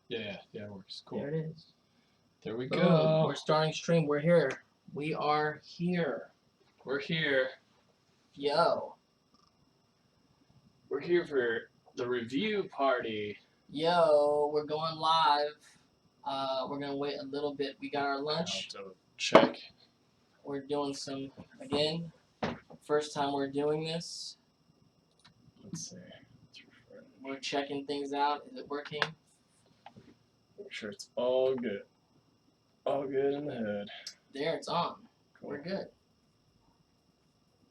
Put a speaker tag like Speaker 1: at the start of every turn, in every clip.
Speaker 1: Yeah, it works. Cool.
Speaker 2: There it is.
Speaker 1: There we
Speaker 2: Boom.
Speaker 1: go.
Speaker 2: We're starting stream. We're here. We are here.
Speaker 1: We're here.
Speaker 2: Yo.
Speaker 1: We're here for the review party.
Speaker 2: Yo, we're going live. We're going to wait a little bit. We got our lunch.
Speaker 1: I'll have to check.
Speaker 2: We're doing some, again, first time we're doing this.
Speaker 1: Let's see.
Speaker 2: We're checking things out. Is it working?
Speaker 1: Make sure it's all good. All good in the hood.
Speaker 2: There, it's on.
Speaker 1: Cool.
Speaker 2: We're good.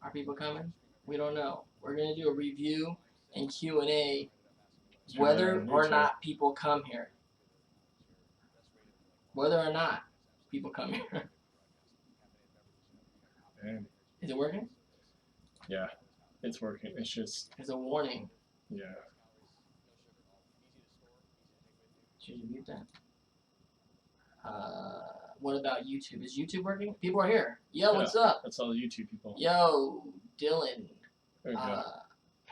Speaker 2: Are people coming? We don't know. We're going to do a review and Q&A whether or not people come here. Whether or not people come here.
Speaker 1: Man.
Speaker 2: Is it working?
Speaker 1: Yeah, it's working. It's just...
Speaker 2: There's a warning.
Speaker 1: Yeah.
Speaker 2: Should you mute that? What about YouTube? Is YouTube working? People are here. Yo, what's up?
Speaker 1: That's all the YouTube people.
Speaker 2: Yo, Dylan.
Speaker 1: There you go.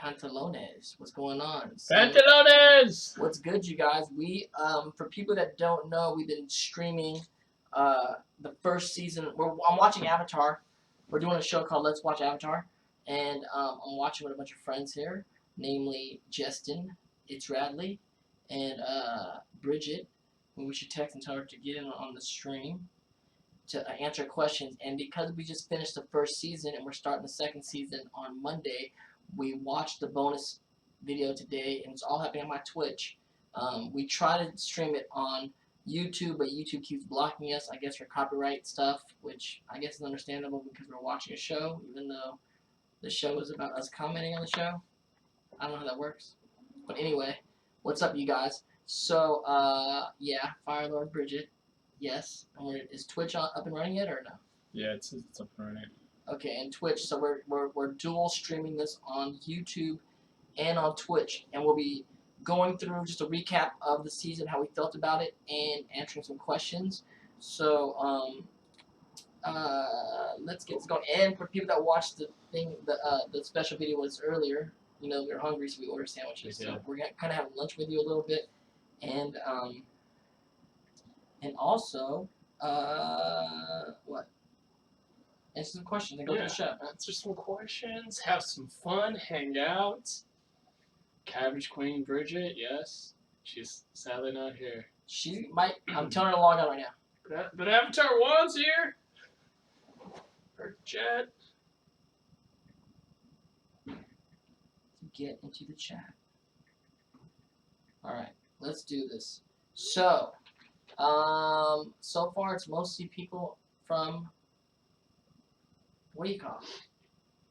Speaker 2: Pantalones. What's going on?
Speaker 1: Pantalones!
Speaker 2: What's good, you guys? We, for people that don't know, we've been streaming the first season. I'm watching Avatar. We're doing a show called Let's Watch Avatar. And I'm watching with a bunch of friends here, namely Justin, It's Radley, and Bridget, who we should text and tell her to get in on the stream to answer questions. And because we just finished the first season and we're starting the second season on Monday, we watched the bonus video today, and it's all happening on my Twitch. We try to stream it on YouTube, but YouTube keeps blocking us, I guess, for copyright stuff, which I guess is understandable because we're watching a show, even though the show is about us commenting on the show. I don't know how that works. But anyway, what's up, you guys? So, yeah, Firelord Bridget, yes. And is Twitch up and running yet or no?
Speaker 1: Yeah, it's up and running.
Speaker 2: Okay, and Twitch. So we're dual streaming this on YouTube and on Twitch, and we'll be going through just a recap of the season, how we felt about it, and answering some questions. So, let's get this going. And for people that watched the thing, the special video was earlier. You know, we were hungry, so we ordered sandwiches. So we're gonna kind of have lunch with you a little bit, and also, what? Answer some questions and go to the show.
Speaker 1: Answer some questions, have some fun, hang out. Cabbage Queen Bridget, yes. She's sadly not here.
Speaker 2: She might. I'm telling her to log out right now.
Speaker 1: But Avatar 1's here. Or Jett.
Speaker 2: Get into the chat. Alright, let's do this. So, so far it's mostly people from, what do you call it?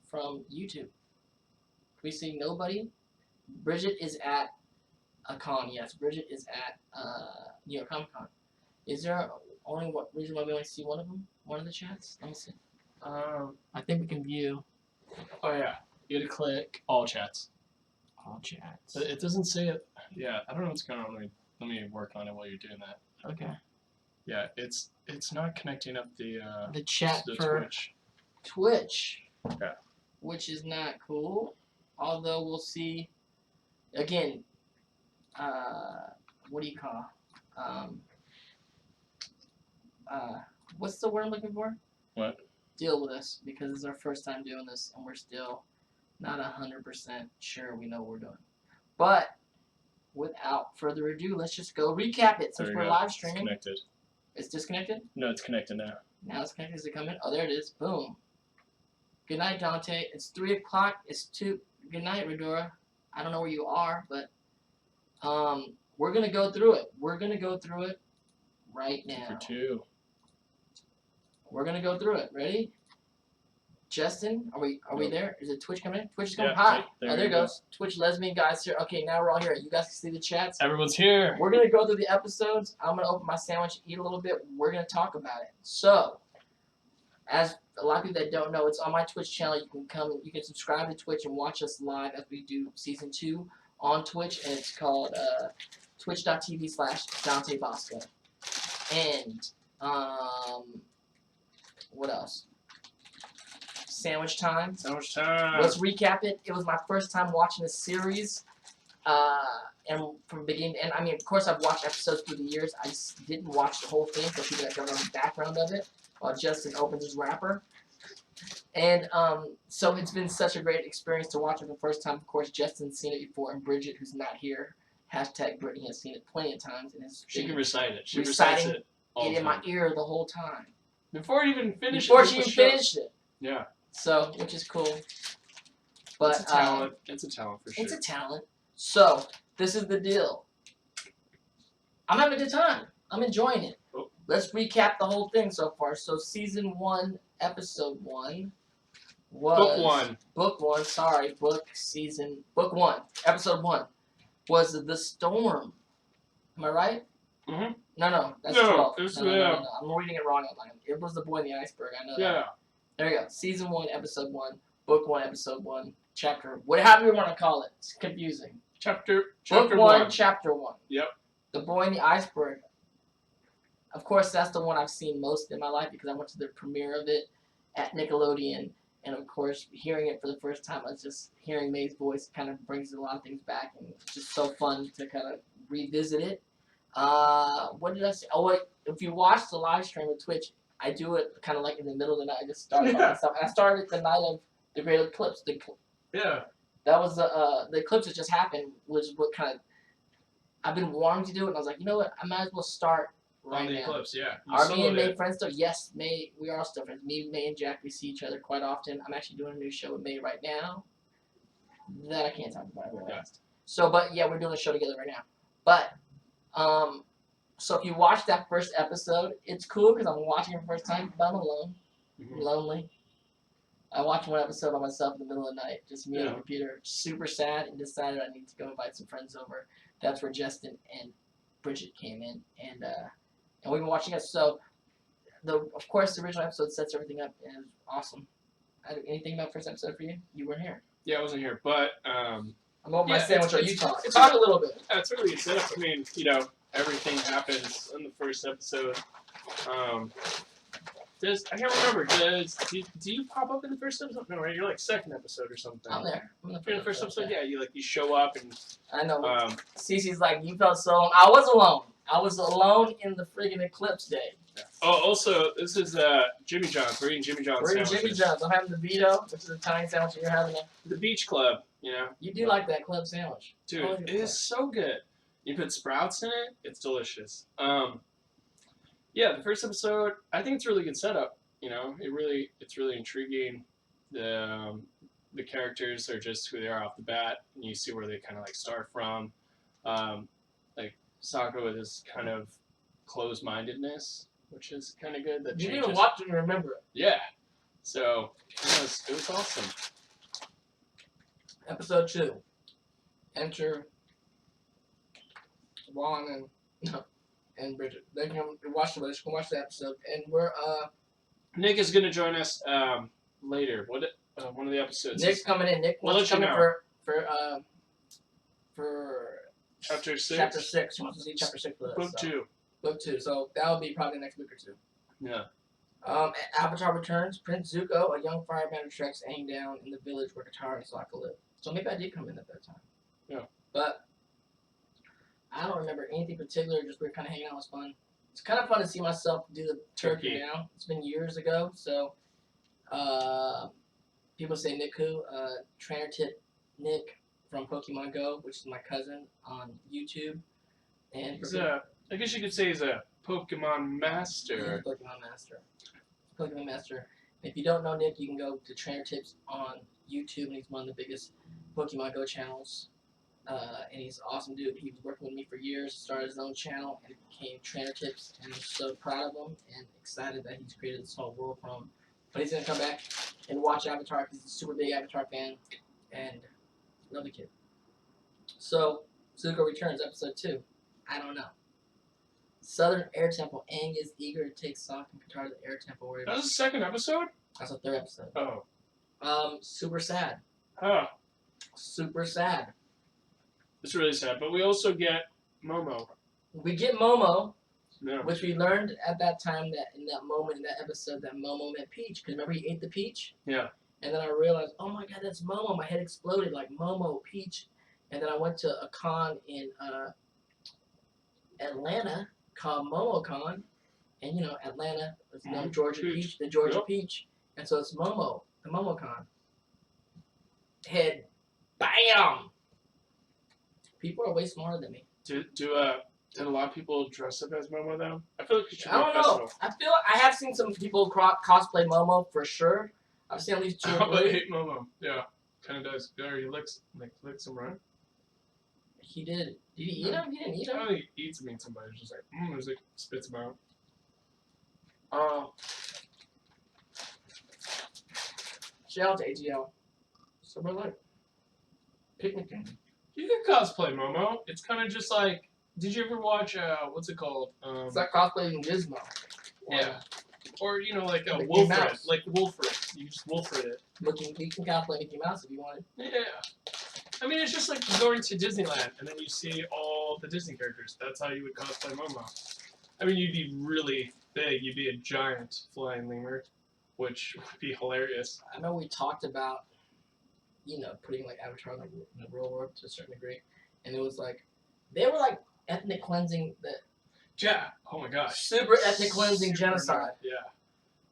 Speaker 2: From YouTube. We see nobody. Bridget is at a con, yes. Bridget is at New York Comic Con. Is there only what reason why we only see one of them? One of the chats? Let me see. I think we can view.
Speaker 1: Oh yeah, you gotta click all chats.
Speaker 2: All chats.
Speaker 1: It doesn't say it. Yeah, I don't know what's going on. Let me work on it while you're doing that.
Speaker 2: Okay.
Speaker 1: Yeah, it's not connecting up the
Speaker 2: chat
Speaker 1: the
Speaker 2: for Twitch.
Speaker 1: Yeah.
Speaker 2: Which is not cool. Although we'll see. Again, what do you call? What's the word I'm looking for?
Speaker 1: What?
Speaker 2: Deal with us, because it's our first time doing this, and we're still not 100% sure we know what we're doing. But without further ado, let's just go recap it since we're live streaming.
Speaker 1: It's connected.
Speaker 2: It's disconnected?
Speaker 1: No, it's connected now.
Speaker 2: Now it's connected. Does it come in? Oh, there it is. Boom. Good night, Dante. It's 3 o'clock. It's 2. Good night, Redora. I don't know where you are, but we're gonna go through it. We're gonna go through it right now.
Speaker 1: 2 for 2.
Speaker 2: We're gonna go through it. Ready? Justin, are we there? Is it Twitch coming in? Twitch is coming. Hi. There it goes. Twitch lesbian guys here. Okay, now we're all here. You guys can see the chats.
Speaker 1: Everyone's here.
Speaker 2: We're gonna go through the episodes. I'm gonna open my sandwich, eat a little bit. We're gonna talk about it. So, as a lot of people that don't know, it's on my Twitch channel. You can come, you can subscribe to Twitch and watch us live as we do season 2 on Twitch, and it's called twitch.tv/Dante Bosco. And what else? Sandwich time.
Speaker 1: Sandwich time.
Speaker 2: Let's recap it. It was my first time watching the series. And from beginning, and I mean, of course, I've watched episodes through the years. I just didn't watch the whole thing for people that don't know the background of it, while Justin opens his wrapper. And so it's been such a great experience to watch it for the first time. Of course, Justin's seen it before, and Bridget, who's not here, #Brittany, has seen it plenty of times, and
Speaker 1: she can recite it. She
Speaker 2: reciting
Speaker 1: recites it all the
Speaker 2: in my
Speaker 1: time.
Speaker 2: ear the whole time.
Speaker 1: Before it even finished.
Speaker 2: Before she even finished it.
Speaker 1: Yeah.
Speaker 2: So, which is cool. But
Speaker 1: it's a talent. It's a talent for sure.
Speaker 2: It's a talent. So, this is the deal. I'm having a good time. I'm enjoying it.
Speaker 1: Oh.
Speaker 2: Let's recap the whole thing so far. So, season 1, episode 1 was book one, episode 1 was The Storm. Am I right?
Speaker 1: Mm-hmm.
Speaker 2: No, that's
Speaker 1: no,
Speaker 2: 12.
Speaker 1: It was,
Speaker 2: no. I'm reading it wrong online. It was The Boy in the Iceberg. I know that.
Speaker 1: Yeah.
Speaker 2: There we go. Season 1, episode 1, book 1, episode 1, chapter, whatever you want to call it. It's confusing.
Speaker 1: Chapter
Speaker 2: Book 1, chapter 1.
Speaker 1: Yep.
Speaker 2: The Boy in the Iceberg. Of course, that's the one I've seen most in my life because I went to the premiere of it at Nickelodeon. And of course, hearing it for the first time, I was just hearing May's voice kind of brings a lot of things back. And it's just so fun to kind of revisit it. What did I say? Oh, wait. If you watch the live stream of Twitch, I do it kind of like in the middle of the night. I just started by myself. And I started the night of the Great Eclipse.
Speaker 1: Yeah.
Speaker 2: That was the eclipse that just happened was what kind of I've been wanting to do it, and I was like, you know what, I might as well start right
Speaker 1: on the
Speaker 2: now.
Speaker 1: Eclipse, yeah.
Speaker 2: Are me and May friends still? Yes, May. We are still friends. Me, May, and Jack. We see each other quite often. I'm actually doing a new show with May right now. That I can't talk about real fast. So, but yeah, we're doing a show together right now. But so if you watch that first episode, it's cool because I'm watching it for the first time, but I'm alone, lonely. I watched one episode by myself in the middle of the night, just me on the computer, super sad, and decided I need to go invite some friends over. That's where Justin and Bridget came in, and we've been watching it. So, of course, the original episode sets everything up, and it's awesome. Anything about first episode for you? You weren't here.
Speaker 1: Yeah, I wasn't here, but
Speaker 2: I'm over my sandwich. You talk a little bit.
Speaker 1: Yeah, it's a really good setup. I mean, everything happens in the first episode. I can't remember. Do you pop up in the first episode? No, right? You're like second episode or something.
Speaker 2: I'm there.
Speaker 1: You're in the first episode. Yeah, you show up and.
Speaker 2: I know. Cece's like, you felt so alone. I was alone. I was alone in the friggin' eclipse day.
Speaker 1: Yeah. Oh, also, this is Jimmy John's. We're eating Jimmy John's sandwiches.
Speaker 2: We're eating Jimmy John's. I'm having the Vito, which is a Italian sandwich, and you're having
Speaker 1: the Beach Club.
Speaker 2: You do like that club sandwich,
Speaker 1: dude. It is so good. You put sprouts in it. It's delicious. Yeah, the first episode. I think it's a really good setup. It's really intriguing. The characters are just who they are off the bat, and you see where they kind of start from. Like Sokka with his kind of closed-mindedness, which is kind of good. That
Speaker 2: you didn't even watch it and remember it.
Speaker 1: Yeah, so it was awesome.
Speaker 2: Episode 2. Enter Juan and Bridget. They can watch the list. You can watch the episode, and we're
Speaker 1: Nick is gonna join us later. One of the episodes.
Speaker 2: Nick's coming in. Nick wants to come in for
Speaker 1: chapter 6.
Speaker 2: Chapter 6. He wants to see chapter 6 with us.
Speaker 1: Book 2.
Speaker 2: Book 2. So that'll be probably next week or two.
Speaker 1: Yeah.
Speaker 2: Avatar returns. Prince Zuko, a young firebender, treks Aang down in the village where Katara and Sokka live. So maybe I did come in at that time.
Speaker 1: Yeah.
Speaker 2: But I don't remember anything particular. Just we were kind of hanging out. It was fun. It's kind of fun to see myself do the turkey now. It's been years ago, so people say Niku, trainer tip Nick from Pokemon Go, which is my cousin on YouTube, and
Speaker 1: I guess you could say he's a Pokemon master.
Speaker 2: Yeah, Pokemon master. If you don't know Nick, you can go to Trainer Tips on YouTube, and he's one of the biggest Pokemon Go channels. And he's an awesome dude. He was working with me for years, started his own channel, and it became Trainer Tips, and I'm so proud of him and excited that he's created this whole world for him. But he's going to come back and watch Avatar because he's a super big Avatar fan, and love the kid. So, Zuko returns, episode 2. I don't know. Southern Air Temple. Aang is eager to take Sokka and Katara to the Air Temple. Where
Speaker 1: that was the second episode?
Speaker 2: That's the third episode.
Speaker 1: Oh.
Speaker 2: Super sad.
Speaker 1: Huh.
Speaker 2: Super sad.
Speaker 1: It's really sad, but we also get Momo.
Speaker 2: We get Momo,
Speaker 1: yeah.
Speaker 2: Which we learned at that time that in that moment in that episode that Momo meant peach. Because remember he ate the peach?
Speaker 1: Yeah.
Speaker 2: And then I realized, oh my god, that's Momo. My head exploded like Momo, peach. And then I went to a con in Atlanta called MomoCon. And you know, Atlanta is known Georgia Peach, the Georgia Peach. And so it's Momo, the MomoCon. Head, bam! People are way smarter than me.
Speaker 1: Did a lot of people dress up as Momo though? I feel like you should.
Speaker 2: I don't know. I feel like I have seen some people cosplay Momo for sure. I've seen at least 2 or 3.
Speaker 1: I hate Momo. Yeah, kind of does. Yeah, he licks him, right?
Speaker 2: He did. Did he eat him? He didn't eat him.
Speaker 1: I don't think he eats him. And somebody's just like, there's like spits him out.
Speaker 2: Shout out to ATL. Summer life. Picnic game.
Speaker 1: You can cosplay Momo. It's kind of just like, did you ever watch what's it called?
Speaker 2: It's like cosplaying Gizmo.
Speaker 1: Yeah. Or you know, like a
Speaker 2: Mickey
Speaker 1: Wolfred,
Speaker 2: Mouse.
Speaker 1: like Wolfred. You just Wolfred it.
Speaker 2: You can cosplay Mickey Mouse if you wanted.
Speaker 1: Yeah. I mean, it's just like going to Disneyland and then you see all the Disney characters. That's how you would cosplay Momo. I mean, you'd be really big. You'd be a giant flying lemur, which would be hilarious.
Speaker 2: I know we talked about, you know, putting like Avatar in the real world to a certain degree, and it was like they were like ethnic cleansing that.
Speaker 1: Yeah. Oh my gosh.
Speaker 2: Super ethnic cleansing
Speaker 1: Super
Speaker 2: genocide.
Speaker 1: dark. Yeah.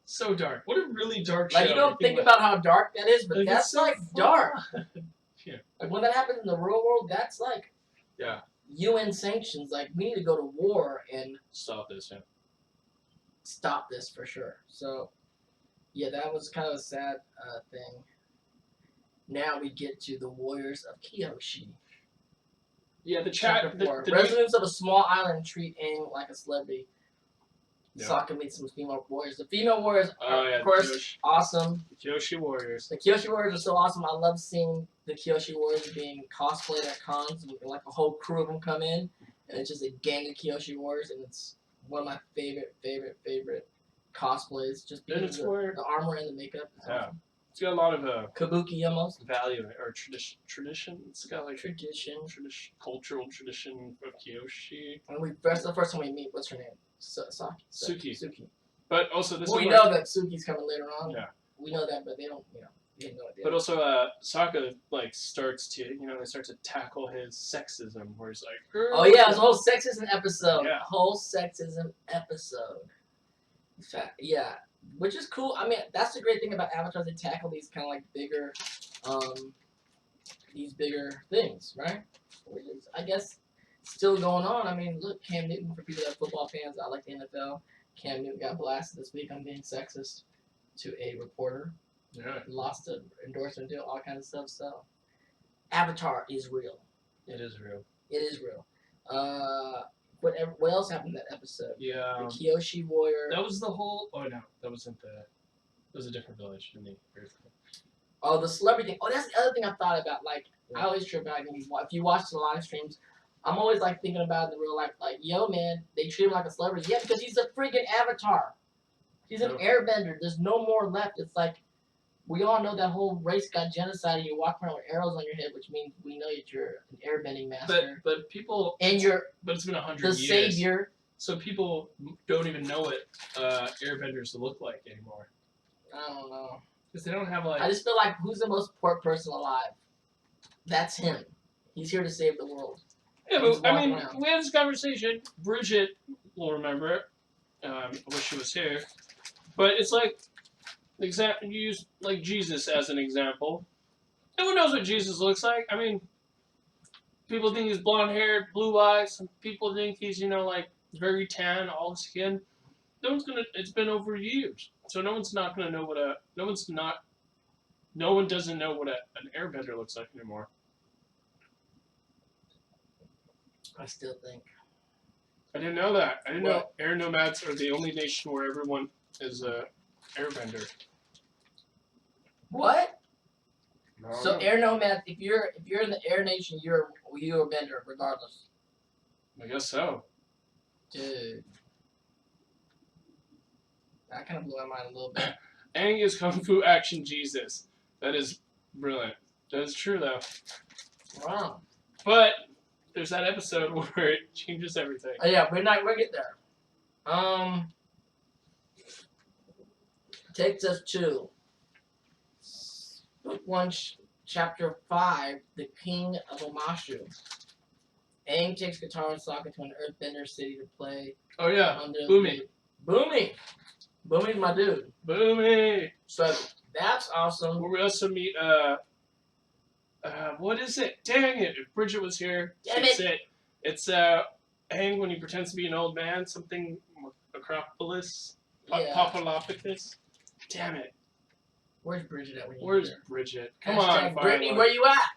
Speaker 1: So dark. What a really dark show.
Speaker 2: Like you don't think about how dark that is, but that's
Speaker 1: so
Speaker 2: like dark.
Speaker 1: Yeah.
Speaker 2: Like when that happens in the real world, that's like
Speaker 1: Yeah.
Speaker 2: UN sanctions. Like we need to go to war and
Speaker 1: Stop this. Yeah.
Speaker 2: stop this for sure. So yeah, that was kind of a sad thing. Now we get to the Warriors of Kyoshi.
Speaker 1: Yeah. The
Speaker 2: Chapter 4. Residents of a small island treat Aang like a celebrity.
Speaker 1: Yeah.
Speaker 2: Sokka meets some female warriors. The female warriors are,
Speaker 1: yeah,
Speaker 2: of course, awesome.
Speaker 1: The Kyoshi Warriors.
Speaker 2: The Kyoshi warriors are so awesome. I love seeing the Kyoshi warriors being cosplayed at cons. Like a whole crew of them come in, and it's just a gang of Kyoshi warriors, and it's one of my favorite cosplays. Just because the armor and the makeup. Is awesome.
Speaker 1: It's got a lot of
Speaker 2: Kabuki almost.
Speaker 1: value or tradition. It's got like
Speaker 2: Tradition.
Speaker 1: Cultural tradition of Kyoshi.
Speaker 2: And that's the first time we meet. What's her name? Suki.
Speaker 1: But also this.
Speaker 2: We know that Suki's coming later on.
Speaker 1: Yeah.
Speaker 2: We know that, but they don't. You know, they have no idea.
Speaker 1: But also, Sokka like starts to they start to tackle his sexism, where he's like,
Speaker 2: oh yeah, it's a whole sexism episode.
Speaker 1: Yeah.
Speaker 2: Whole sexism episode. In fact, yeah. Which is cool. I mean, that's the great thing about Avatar. They tackle these kind of like bigger, these bigger things, right? Which is, I guess, still going on. I mean, look, Cam Newton, for people that are football fans, I like the NFL. Cam Newton got blasted this week on being sexist to a reporter.
Speaker 1: Yeah.
Speaker 2: Lost an endorsement deal, all kinds of stuff. So, Avatar is real.
Speaker 1: It is real.
Speaker 2: It is real. What else happened in that episode?
Speaker 1: Yeah.
Speaker 2: The Kyoshi Warrior.
Speaker 1: That was the whole. Oh no, that wasn't the. It was a different village in the Earth.
Speaker 2: Oh, the celebrity thing. Oh, that's the other thing I thought about. Like, yeah. I always trip out if you watch the live streams. I'm always like thinking about it in real life. Like, yo, man, they treat him like a celebrity. Yeah, because he's a freaking avatar. He's an airbender. There's no more left. It's like, we all know that whole race got genocide and you walk around with arrows on your head, which means we know that you're an airbending master.
Speaker 1: But people.
Speaker 2: And you're.
Speaker 1: But it's been 100
Speaker 2: the
Speaker 1: years.
Speaker 2: savior.
Speaker 1: So people don't even know what airbenders look like anymore.
Speaker 2: I don't know.
Speaker 1: Because they don't have like.
Speaker 2: I just feel like who's the most poor person alive? That's him. He's here to save the world.
Speaker 1: Yeah, but I mean,
Speaker 2: around.
Speaker 1: we had this conversation. Bridget will remember it. I wish she was here. But it's like, you use like Jesus as an example. No one knows what Jesus looks like. I mean, people think he's blonde haired, blue eyes. Some people think he's, like very tan, olive skin. It's been over years. So no one doesn't know what an airbender looks like anymore.
Speaker 2: I still think.
Speaker 1: I didn't know that. I didn't know air nomads are the only nation where everyone is a airbender.
Speaker 2: What?
Speaker 1: No,
Speaker 2: So air nomads, if you're in the air nation, you're a bender regardless.
Speaker 1: I guess so.
Speaker 2: Dude. That kind of blew my mind a little bit.
Speaker 1: Aang is Kung Fu Action Jesus. That is brilliant. That is true though.
Speaker 2: Wow.
Speaker 1: But there's that episode where it changes everything.
Speaker 2: Oh yeah, we'll get there. Takes us to Chapter 5, The King of Omashu. Aang takes Katara and Sokka to an Earthbender city to play.
Speaker 1: Oh yeah,
Speaker 2: Under
Speaker 1: Boomy.
Speaker 2: Boomy's my dude.
Speaker 1: Boomy.
Speaker 2: So that's awesome.
Speaker 1: We also meet what is it? Dang it! If Bridget was here, she'd say it's Aang when he pretends to be an old man. Something Acropolis, Papalopicus. Damn it!
Speaker 2: Where's Bridget at when you
Speaker 1: Where's
Speaker 2: there?
Speaker 1: Bridget? Come on,
Speaker 2: Brittany,
Speaker 1: Firelight.
Speaker 2: where you at?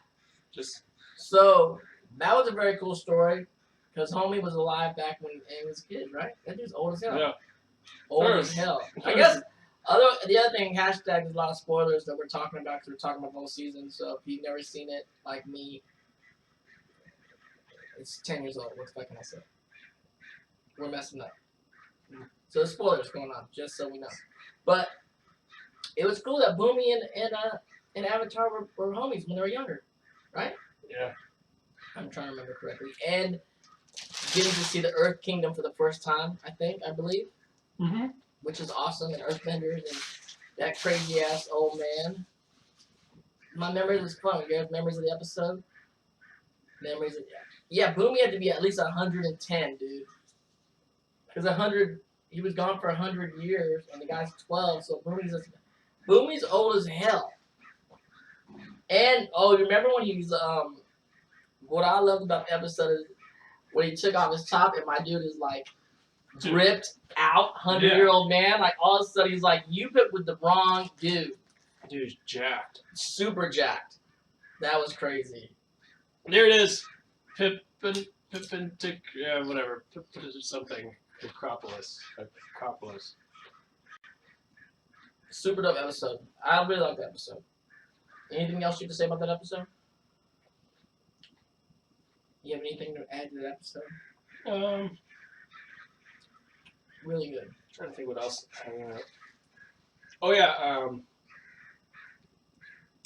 Speaker 1: Just
Speaker 2: So that was a very cool story because homie was alive back when Aang was a kid, right? That dude's old as hell.
Speaker 1: yeah.
Speaker 2: Old as hell. I guess the other thing, hashtag, there's a lot of spoilers that we're talking about because we're talking about the whole season. So if you've never seen it, like me, it's 10 years old. What the fuck can I say? We're messing up. So there's spoilers going on, just so we know. But it was cool that Boomy and Avatar were homies when they were younger, right?
Speaker 1: Yeah.
Speaker 2: I'm trying to remember correctly. And getting to see the Earth Kingdom for the first time, I believe.
Speaker 1: Mm-hmm.
Speaker 2: Which is awesome, and Earthbenders and that crazy ass old man. My memories was fun. You have memories of the episode? Yeah, Boomy had to be at least 110, dude. Because 100, he was gone for 100 years, and the guy's 12, so Boomy's old as hell. And you remember when he was what I loved about the episode is when he took off his top, and my dude is like ripped out 100-year-old man. Like all of a sudden he's like, you put with the wrong dude.
Speaker 1: Dude's jacked.
Speaker 2: Super jacked. That was crazy.
Speaker 1: There it is. Whatever. Something. Acropolis.
Speaker 2: Super dope episode. I really like that episode. Anything else you can say about that episode? You have anything to add to that episode? Really good.
Speaker 1: I'm trying to think what else. Oh yeah,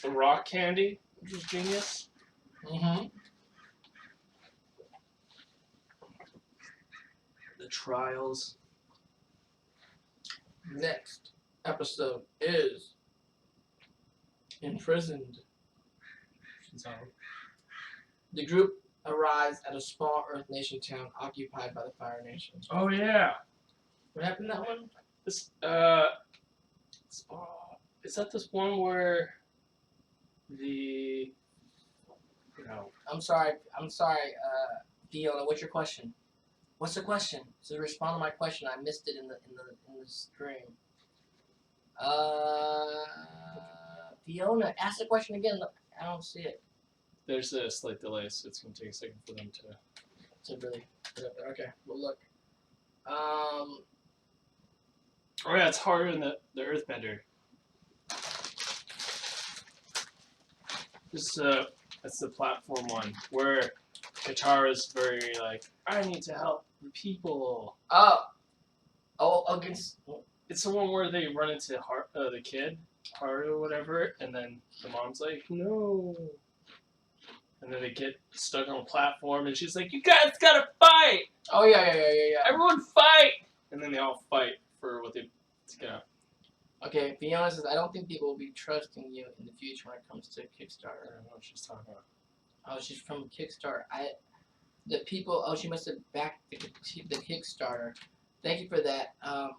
Speaker 1: the rock candy, which was genius.
Speaker 2: Mm-hmm.
Speaker 1: The trials.
Speaker 2: Next episode is Imprisoned. The group arrives at a small Earth Nation town occupied by the Fire Nation.
Speaker 1: Oh yeah.
Speaker 2: What happened in that one?
Speaker 1: This is that this one where the
Speaker 2: I'm sorry, Fiona, what's your question? What's the question? So respond to my question. I missed it in the stream. Fiona, ask the question again. Look, I don't see it.
Speaker 1: There's a slight delay, so it's gonna take a second for them
Speaker 2: to really put it up there. Okay, well look.
Speaker 1: Oh yeah, it's harder than the Earthbender. That's the platform one where Katara's very like, I need to help the people.
Speaker 2: Against.
Speaker 1: It's the one where they run into the kid, Haru or whatever, and then the mom's like, no. And then they get stuck on a platform, and she's like, you guys gotta fight!
Speaker 2: Oh, yeah.
Speaker 1: Everyone fight! And then they all fight for what they get out.
Speaker 2: Okay, Fiona says, I don't think people will be trusting you in the future when it comes to Kickstarter.
Speaker 1: I don't know what she's talking about.
Speaker 2: Oh, she's from Kickstarter. She must have backed the Kickstarter. Thank you for that. I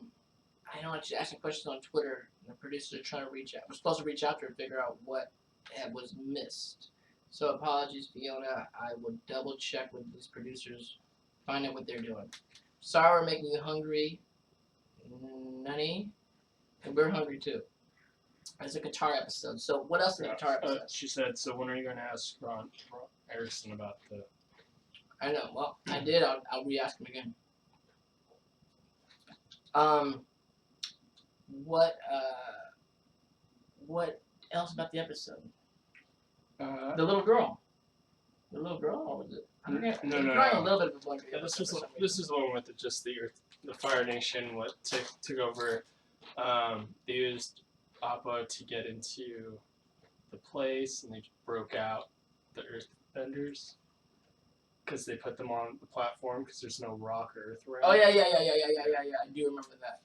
Speaker 2: know she's asking questions on Twitter, and the producers are trying to reach out. We're supposed to reach out to her and figure out what was missed. So apologies, Fiona. I will double check with these producers, find out what they're doing. Sorry we're making you hungry, Nani. And we're hungry too. It's a guitar episode. So what else in the guitar episode?
Speaker 1: She said, so when are you going to ask Ron Erickson about the...
Speaker 2: I know. Well, I did. I'll re-ask him again. What else about the episode? The little girl. The little girl, or was it?
Speaker 1: No.
Speaker 2: A little bit of
Speaker 1: yeah, this is the one with the Fire Nation. What took over? They used Appa to get into the place, and they broke out the Earthbenders because they put them on the platform because there's no rock or earth around.
Speaker 2: Oh yeah. I do remember that.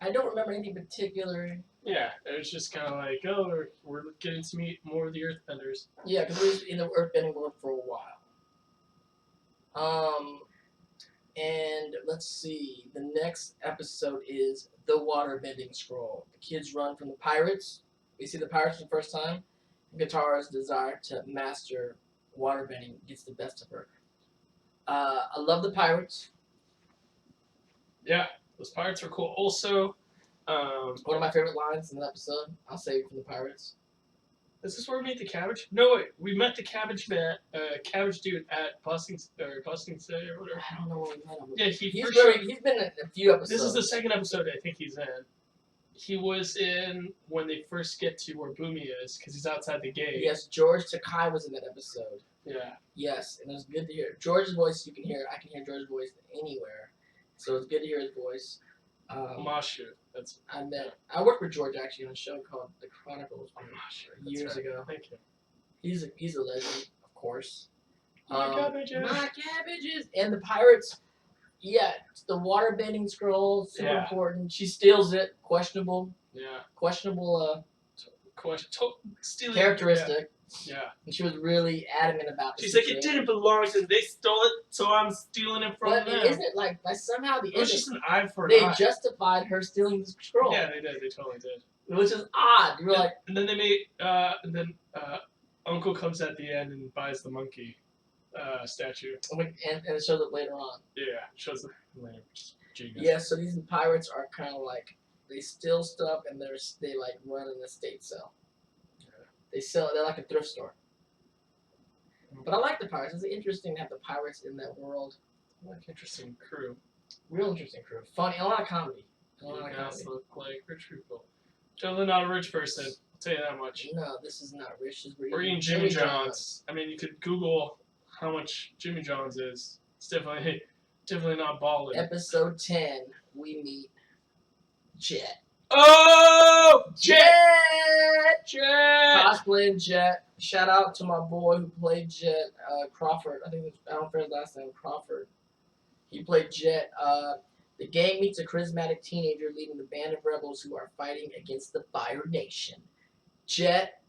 Speaker 2: I don't remember anything particular.
Speaker 1: Yeah, it was just kind of like, oh, we're getting to meet more of the Earthbenders.
Speaker 2: Yeah, because we was in the Earthbending world for a while. And let's see. The next episode is the Waterbending Scroll. The kids run from the pirates. We see the pirates for the first time. Katara's desire to master waterbending gets the best of her. I love the pirates.
Speaker 1: Yeah, those pirates are cool. Also,
Speaker 2: one of my favorite lines in the episode. I'll save it from the pirates.
Speaker 1: Is this where we meet the cabbage? No, wait. We met the cabbage man, cabbage dude at Busting City or whatever.
Speaker 2: I don't know where we met him.
Speaker 1: Yeah,
Speaker 2: he's been in a few episodes.
Speaker 1: This is the second episode I think he's in. He was in when they first get to where Boomy is, because he's outside the gate.
Speaker 2: Yes, George Takai was in that episode.
Speaker 1: Yeah.
Speaker 2: Yes, and it was good to hear. George's voice, you can hear. I can hear George's voice anywhere. So it's good to hear his voice.
Speaker 1: Mashu.
Speaker 2: I worked with George actually on a show called The Chronicles years ago.
Speaker 1: Thank you.
Speaker 2: He's a legend, of course.
Speaker 1: My cabbages.
Speaker 2: My cabbages. And the pirates, yeah, the waterbending scroll, super important. She steals it. Questionable.
Speaker 1: Yeah.
Speaker 2: Questionable
Speaker 1: stealing
Speaker 2: characteristic.
Speaker 1: Yeah.
Speaker 2: And she was really adamant about it.
Speaker 1: She's like, it didn't belong to them. They stole it, so I'm stealing it from them.
Speaker 2: But isn't it like, somehow the
Speaker 1: it was just an eye for an
Speaker 2: they
Speaker 1: eye.
Speaker 2: Justified her stealing the scroll.
Speaker 1: Yeah, they did. They totally did.
Speaker 2: Which is odd. You were like,
Speaker 1: and then they made, Uncle comes at the end and buys the monkey statue.
Speaker 2: and it shows up later on.
Speaker 1: Yeah, it shows up later. Genius.
Speaker 2: Yeah, so these pirates are kind of like, they steal stuff and they like run an estate sale. They're like a thrift store. But I like the pirates. It's interesting to have the pirates in that world.
Speaker 1: Like interesting crew.
Speaker 2: Real interesting crew. Funny, a lot of comedy.
Speaker 1: You guys look like rich people. Definitely not a rich person. I'll tell you that much.
Speaker 2: No, this is not rich.
Speaker 1: We're eating Jimmy John's. I mean, you could Google how much Jimmy John's is. It's definitely not balling.
Speaker 2: Episode 10, we meet Jett.
Speaker 1: Oh! Jett!
Speaker 2: Cosplaying Jett. Shout out to my boy who played Jett, Crawford. I don't know his last name, Crawford. He played Jett. The gang meets a charismatic teenager leading the band of rebels who are fighting against the Fire Nation. Jett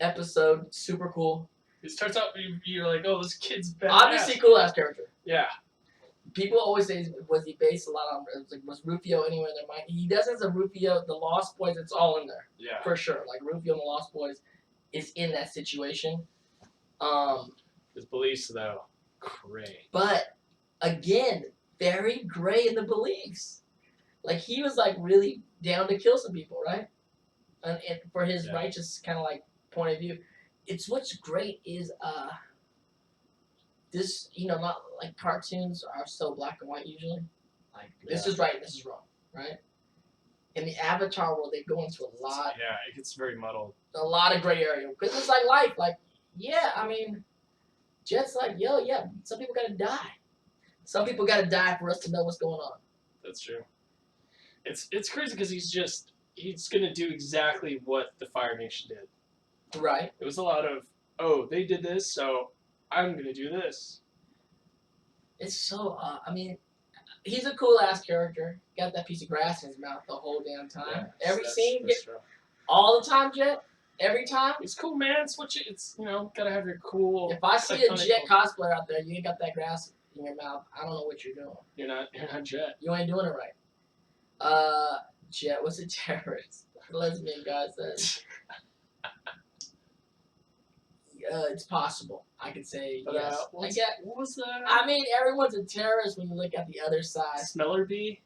Speaker 2: episode, super cool.
Speaker 1: It starts out, you're like, oh, this kid's badass.
Speaker 2: Obviously, cool ass character.
Speaker 1: Yeah.
Speaker 2: People always say, was he based a lot on, was Rufio anywhere in their mind? He does as a Rufio, the Lost Boys, it's all in there.
Speaker 1: Yeah.
Speaker 2: For sure. Like, Rufio and the Lost Boys is in that situation.
Speaker 1: His beliefs, though, great.
Speaker 2: But, again, very gray in the beliefs. Like, he was, like, really down to kill some people, right? And for his righteous kind of, like, point of view. It's what's great is, this, not like cartoons are so black and white usually. Like, this is right, this is wrong, right? In the Avatar world, they go into a lot.
Speaker 1: Yeah, it gets very muddled.
Speaker 2: A lot of gray area. Because it's like life. Like, yeah, I mean, Jett's like, yo, yeah, some people gotta die. Some people gotta die for us to know what's going on.
Speaker 1: That's true. It's crazy because he's gonna do exactly what the Fire Nation did.
Speaker 2: Right.
Speaker 1: It was a lot of, oh, they did this, so I'm gonna do this.
Speaker 2: It's so, I mean, he's a cool ass character. Got that piece of grass in his mouth the whole damn time.
Speaker 1: Yeah,
Speaker 2: Every scene,
Speaker 1: true.
Speaker 2: all the time, Jett. Every time.
Speaker 1: It's cool, man. It's gotta have your cool.
Speaker 2: If I see a Jett cosplayer out there, you ain't got that grass in your mouth. I don't know what you're doing.
Speaker 1: You're not Jett.
Speaker 2: You ain't doing it right. Jett was a terrorist. Lesbian guy says. It's possible. I could say yes.
Speaker 1: What was that?
Speaker 2: I mean, everyone's a terrorist when you look at the other side.
Speaker 1: Smellerbee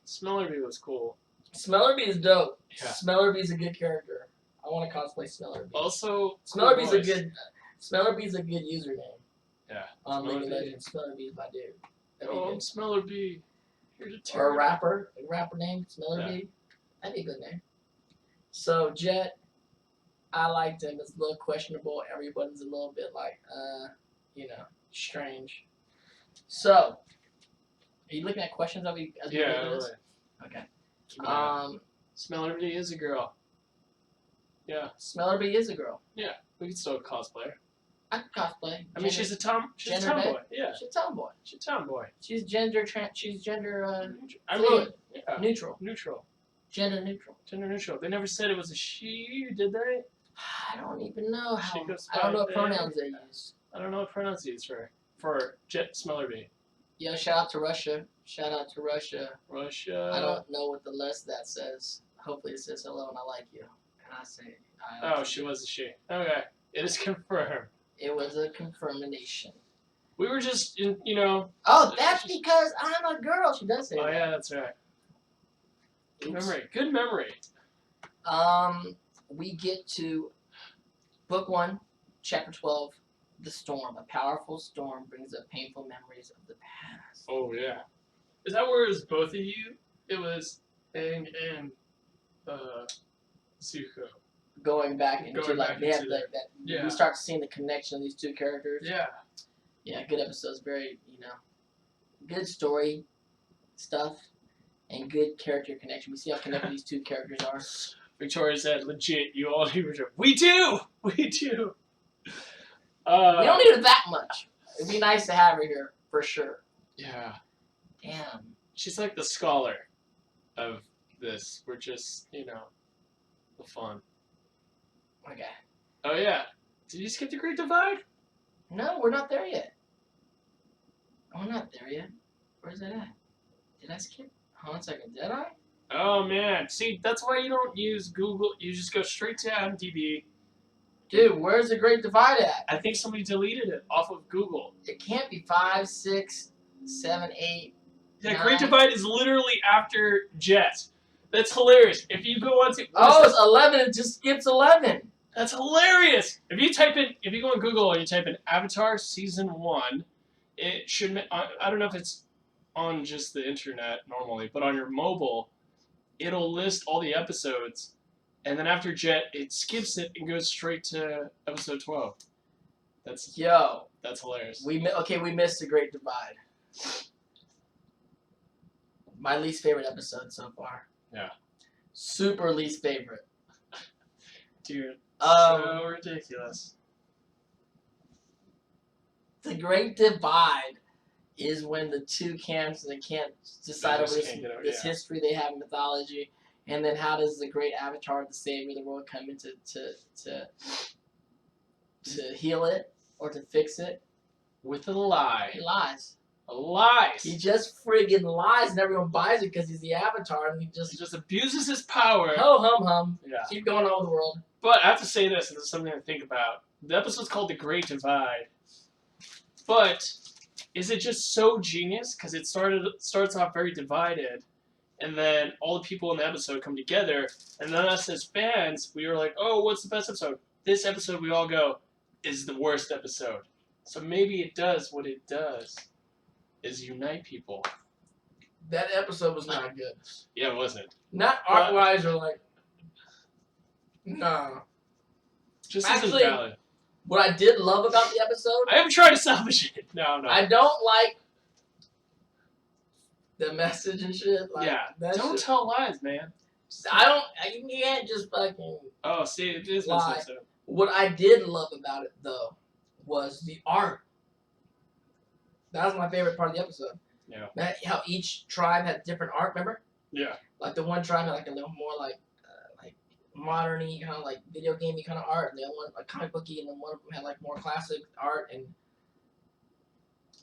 Speaker 1: was cool.
Speaker 2: Smellerbee is dope.
Speaker 1: Yeah.
Speaker 2: Smellerbee's a good character. I want to cosplay Smellerbee.
Speaker 1: Also,
Speaker 2: Smellerbee's a good username.
Speaker 1: Yeah.
Speaker 2: On League of Legends, Smellerbee's my dude.
Speaker 1: I'm Smellerbee. Here's a
Speaker 2: or
Speaker 1: terror.
Speaker 2: a rapper name, Smellerbee. Yeah. That'd be a good name. So Jett, I liked him. It's a little questionable. Everybody's a little bit like, strange. So, are you looking at questions as we
Speaker 1: yeah,
Speaker 2: do this?
Speaker 1: Right.
Speaker 2: Okay.
Speaker 1: Smellerbee is a girl. Yeah.
Speaker 2: Smellerbee is a girl.
Speaker 1: Yeah, we can still cosplay her.
Speaker 2: I can cosplay.
Speaker 1: I mean, she's a tomboy. Yeah.
Speaker 2: She's a tomboy.
Speaker 1: She's a tomboy.
Speaker 2: She's gender.
Speaker 1: I mean,
Speaker 2: neutral. Gender neutral.
Speaker 1: Gender neutral. They never said it was a she, did they?
Speaker 2: I don't even know how.
Speaker 1: She goes
Speaker 2: I don't know what
Speaker 1: by
Speaker 2: pronouns they use.
Speaker 1: I don't know what pronouns they use for Jett Smellerby.
Speaker 2: Yo, shout out to Russia. Shout out to Russia.
Speaker 1: Russia.
Speaker 2: I don't know what the list that says. Hopefully it says hello and I like you. And I say I like
Speaker 1: Oh,
Speaker 2: you.
Speaker 1: she was a she. Okay. It is confirmed.
Speaker 2: It was a confirmation.
Speaker 1: We were just, you know.
Speaker 2: Oh, that's because I'm a girl. She does say
Speaker 1: Oh,
Speaker 2: that.
Speaker 1: yeah, that's right. Good memory. Good memory.
Speaker 2: We get to book 1, chapter 12, The Storm. A powerful storm brings up painful memories of the past.
Speaker 1: Oh, yeah. Is that where it was both of you? It was Aang and Zuko.
Speaker 2: Going back into
Speaker 1: Going
Speaker 2: like
Speaker 1: back
Speaker 2: they have
Speaker 1: into
Speaker 2: like that.
Speaker 1: Yeah.
Speaker 2: We start seeing the connection of these two characters.
Speaker 1: Yeah.
Speaker 2: Yeah, good episodes. Very, good story stuff and good character connection. We see how connected these two characters are.
Speaker 1: Victoria said, legit, you all need to. We do! We do!
Speaker 2: We don't need her that much. It'd be nice to have her here, for sure.
Speaker 1: Yeah.
Speaker 2: Damn.
Speaker 1: She's like the scholar of this. We're just, the fun.
Speaker 2: Okay.
Speaker 1: Oh, yeah. Did you skip the Great Divide?
Speaker 2: No, we're not there yet. We're not there yet. Where's that at? Did I skip? Hold on a second. Did I?
Speaker 1: Oh, man. See, that's why you don't use Google. You just go straight to IMDb.
Speaker 2: Dude, where's the Great Divide at?
Speaker 1: I think somebody deleted it off of Google.
Speaker 2: It can't be 5, 6, 7, 8.
Speaker 1: Yeah,
Speaker 2: 9.
Speaker 1: Great Divide is literally after Jett. That's hilarious. If you go on to...
Speaker 2: Oh, it's 11. It just skips 11.
Speaker 1: That's hilarious. If you go on Google and you type in Avatar Season 1, it should... I don't know if it's on just the internet normally, but on your mobile, it'll list all the episodes. And then after Jett, it skips it and goes straight to episode 12. That's hilarious.
Speaker 2: We missed the Great Divide. My least favorite episode so far.
Speaker 1: Yeah.
Speaker 2: Super least favorite.
Speaker 1: Dude, so ridiculous.
Speaker 2: The Great Divide is when the two camps they can't decide over this history they have in mythology, and then how does the great Avatar, the savior of the world, come in to heal it or to fix it?
Speaker 1: With a lie.
Speaker 2: He lies.
Speaker 1: Lies.
Speaker 2: He just friggin' lies, and everyone buys it because he's the Avatar, and he just
Speaker 1: abuses his power.
Speaker 2: Ho hum hum.
Speaker 1: Yeah.
Speaker 2: Keep going on with the world.
Speaker 1: But I have to say this, and this is something to think about. The episode's called The Great Divide. But is it just so genius? Because it starts off very divided, and then all the people in the episode come together, and then us as fans, we were like, oh, what's the best episode? This episode, we all go, is the worst episode. So maybe it does what it does, is unite people.
Speaker 2: That episode was not good.
Speaker 1: Yeah, it wasn't.
Speaker 2: Not art-wise or like... No.
Speaker 1: Just
Speaker 2: Actually,
Speaker 1: isn't valid.
Speaker 2: What I did love about the episode...
Speaker 1: I am trying to salvage it. No.
Speaker 2: I don't like the message and shit. Like,
Speaker 1: yeah. Don't tell lies, man.
Speaker 2: You can't just fucking...
Speaker 1: Oh, see, it is
Speaker 2: lie.
Speaker 1: message.
Speaker 2: What I did love about it, though, was the art. That was my favorite part of the episode.
Speaker 1: Yeah.
Speaker 2: How each tribe had different art, remember?
Speaker 1: Yeah.
Speaker 2: Like the one tribe had like a little more like modern-y, kind of like video gamey kind of art, and the other one like comic booky, and then one of them had like more classic art, and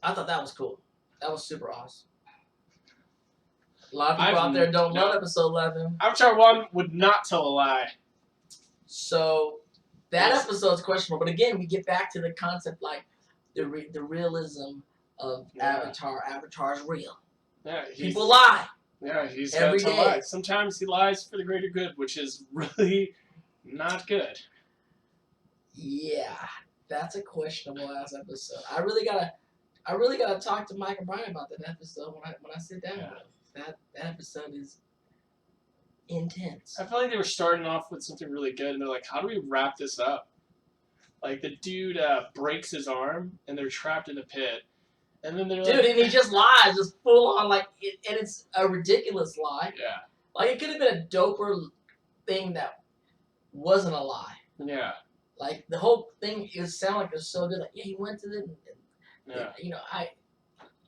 Speaker 2: I thought that was cool. That was super awesome. A lot of people out there don't love episode 11.
Speaker 1: Avatar 1 would not tell a lie.
Speaker 2: So that episode's questionable, but again, we get back to the concept like the realism of Avatar. Avatar's real.
Speaker 1: Yeah,
Speaker 2: people lie.
Speaker 1: Yeah, he's
Speaker 2: every
Speaker 1: got to
Speaker 2: day.
Speaker 1: lie. Sometimes he lies for the greater good, which is really not good.
Speaker 2: Yeah, that's a questionable ass episode. I really gotta talk to Mike and Brian about that episode when I sit down with him. That episode is intense.
Speaker 1: I feel like they were starting off with something really good, and they're like, "How do we wrap this up?" Like the dude breaks his arm, and they're trapped in a pit. And then they're
Speaker 2: dude, and he just lies, just full on, like, and it's a ridiculous lie.
Speaker 1: Yeah.
Speaker 2: Like, it could have been a doper thing that wasn't a lie.
Speaker 1: Yeah.
Speaker 2: Like, the whole thing, it sounded like it was so good. Like, yeah, he went to the,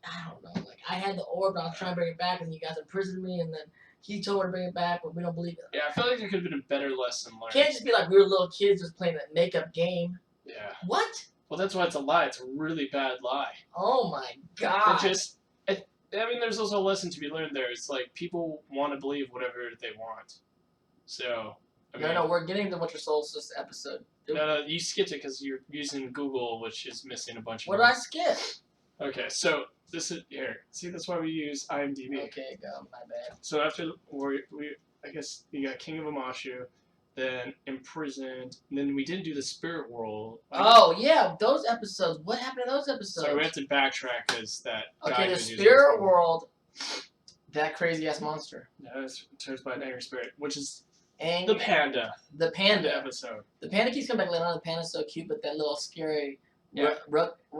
Speaker 2: I don't know. Like I had the orb, and I was trying to bring it back, and you guys imprisoned me, and then he told me to bring it back, but we don't believe it.
Speaker 1: Yeah, I feel like there could have been a better lesson learned.
Speaker 2: Can't just be like we were little kids just playing a make-up game.
Speaker 1: Yeah.
Speaker 2: What?
Speaker 1: Well, that's why it's a lie. It's a really bad lie.
Speaker 2: Oh my god.
Speaker 1: I mean, there's also a lesson to be learned there. It's like people want to believe whatever they want. So, I mean,
Speaker 2: no, we're getting to Winter Solstice episode.
Speaker 1: No, you skipped it because you're using Google, which is missing a bunch of.
Speaker 2: What did I skip?
Speaker 1: Okay, so this is here. See, that's why we use IMDb.
Speaker 2: Okay, go. My bad.
Speaker 1: So after I guess you got King of Amashu, then imprisoned, and then we didn't do the Spirit World.
Speaker 2: Oh yeah, those episodes. What happened to those episodes?
Speaker 1: So we have to backtrack because that.
Speaker 2: Okay, the Spirit World. That crazy ass monster.
Speaker 1: Yeah, it's turns by an angry spirit, which is
Speaker 2: Angry,
Speaker 1: the panda.
Speaker 2: The panda
Speaker 1: episode.
Speaker 2: The panda keeps coming back later on. The panda's so cute, but that little scary.
Speaker 1: Yeah.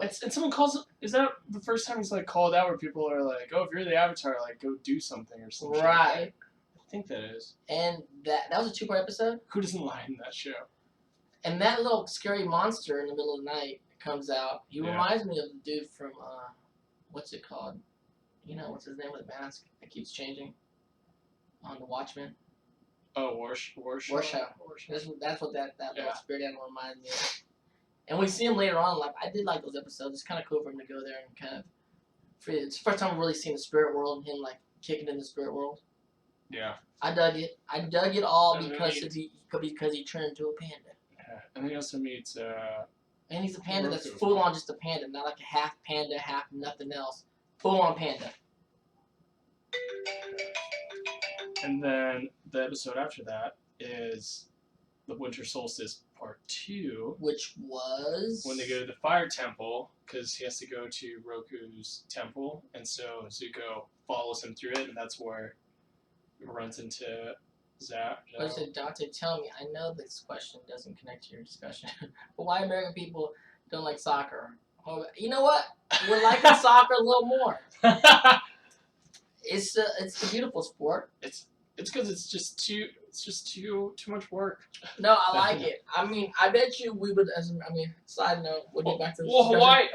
Speaker 1: And someone calls. Is that the first time he's like called out where people are like, "Oh, if you're the Avatar, like go do something or something."
Speaker 2: Right.
Speaker 1: I think that is.
Speaker 2: And that was a 2-part episode.
Speaker 1: Who doesn't lie in that show?
Speaker 2: And that little scary monster in the middle of the night comes out. He reminds me of the dude from what's it called? You know, what's his name with the mask that keeps changing? On The Watchmen.
Speaker 1: Oh, Warshaw.
Speaker 2: That's what that little spirit animal reminds me of. And we see him later on. Like I did like those episodes. It's kind of cool for him to go there and kind of. It's the first time I've really seen the spirit world and him like kicking in the spirit world.
Speaker 1: Yeah.
Speaker 2: I dug it. I dug it all because he turned into a panda.
Speaker 1: Yeah, and he also meets.
Speaker 2: And he's a panda that's full on just a panda, not like a half panda, half nothing else. Full on panda.
Speaker 1: And then the episode after that is the Winter Solstice Part 2.
Speaker 2: Which was?
Speaker 1: When they go to the Fire Temple, because he has to go to Roku's temple, and so Zuko follows him through it, and that's where he runs into Zap.
Speaker 2: What is it, Dante? Tell me, I know this question doesn't connect to your discussion, but why American people don't like soccer? Oh, you know what? We're liking soccer a little more. It's a beautiful sport.
Speaker 1: It's because it's just too much work.
Speaker 2: No, I like it. I mean, I bet you we would. Side note, we'll get back to this.
Speaker 1: Well,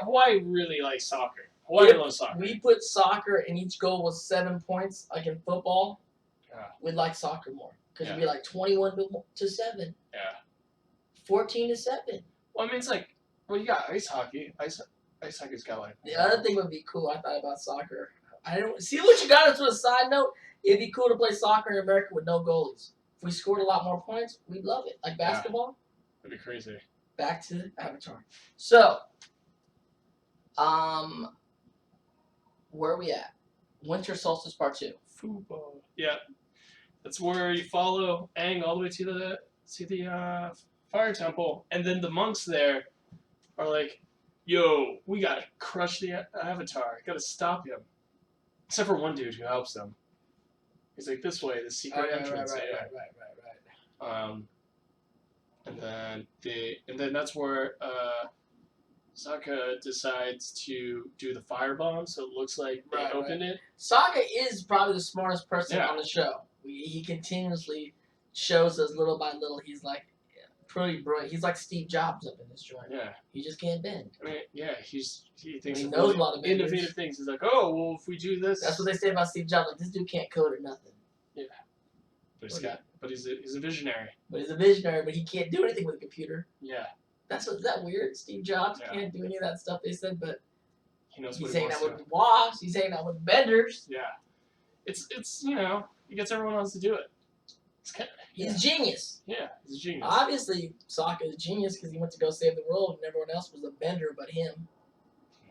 Speaker 1: Hawaii really likes soccer. Hawaii loves soccer.
Speaker 2: We put soccer and each goal was 7 points, like in football.
Speaker 1: Yeah.
Speaker 2: We'd like soccer more because it'd be like 21 to 7.
Speaker 1: Yeah.
Speaker 2: 14 to 7.
Speaker 1: Well, I mean, it's like, well, you got ice hockey. Ice hockey's got like.
Speaker 2: The other thing would be cool. I thought about soccer. I don't see what you got into a side note. It'd be cool to play soccer in America with no goalies. If we scored a lot more points, we'd love it. Like basketball.
Speaker 1: Yeah, that'd be crazy.
Speaker 2: Back to Avatar. So, where are we at? Winter Solstice Part 2.
Speaker 1: Football. Yeah, that's where you follow Aang all the way to the Fire Temple, and then the monks there are like, "Yo, we gotta crush the Avatar. Gotta stop him." Except for one dude who helps them. He's like, "This way, the secret entrance."
Speaker 2: Right.
Speaker 1: And then that's where Sokka decides to do the firebomb, so it looks like they opened it.
Speaker 2: Sokka is probably the smartest person on the show. He continuously shows us little by little. He's like pretty brilliant. He's like Steve Jobs up in this joint.
Speaker 1: Yeah.
Speaker 2: He just can't bend.
Speaker 1: I mean, yeah, he thinks
Speaker 2: he knows a lot of
Speaker 1: innovative things. He's like, oh, well, if we do this.
Speaker 2: That's what they say about Steve Jobs. Like, this dude can't code or nothing.
Speaker 1: Yeah. But he's a visionary.
Speaker 2: But he's a visionary, but he can't do anything with a computer.
Speaker 1: Yeah.
Speaker 2: Is that weird? Steve Jobs can't do any of that stuff they said, but
Speaker 1: he knows
Speaker 2: he's
Speaker 1: what
Speaker 2: hanging out with the wasps. He's hanging out with the benders.
Speaker 1: Yeah. It's he gets everyone else to do it.
Speaker 2: He's a genius.
Speaker 1: Yeah, he's a genius.
Speaker 2: Obviously, Sokka is a genius because he went to go save the world, and everyone else was a bender but him,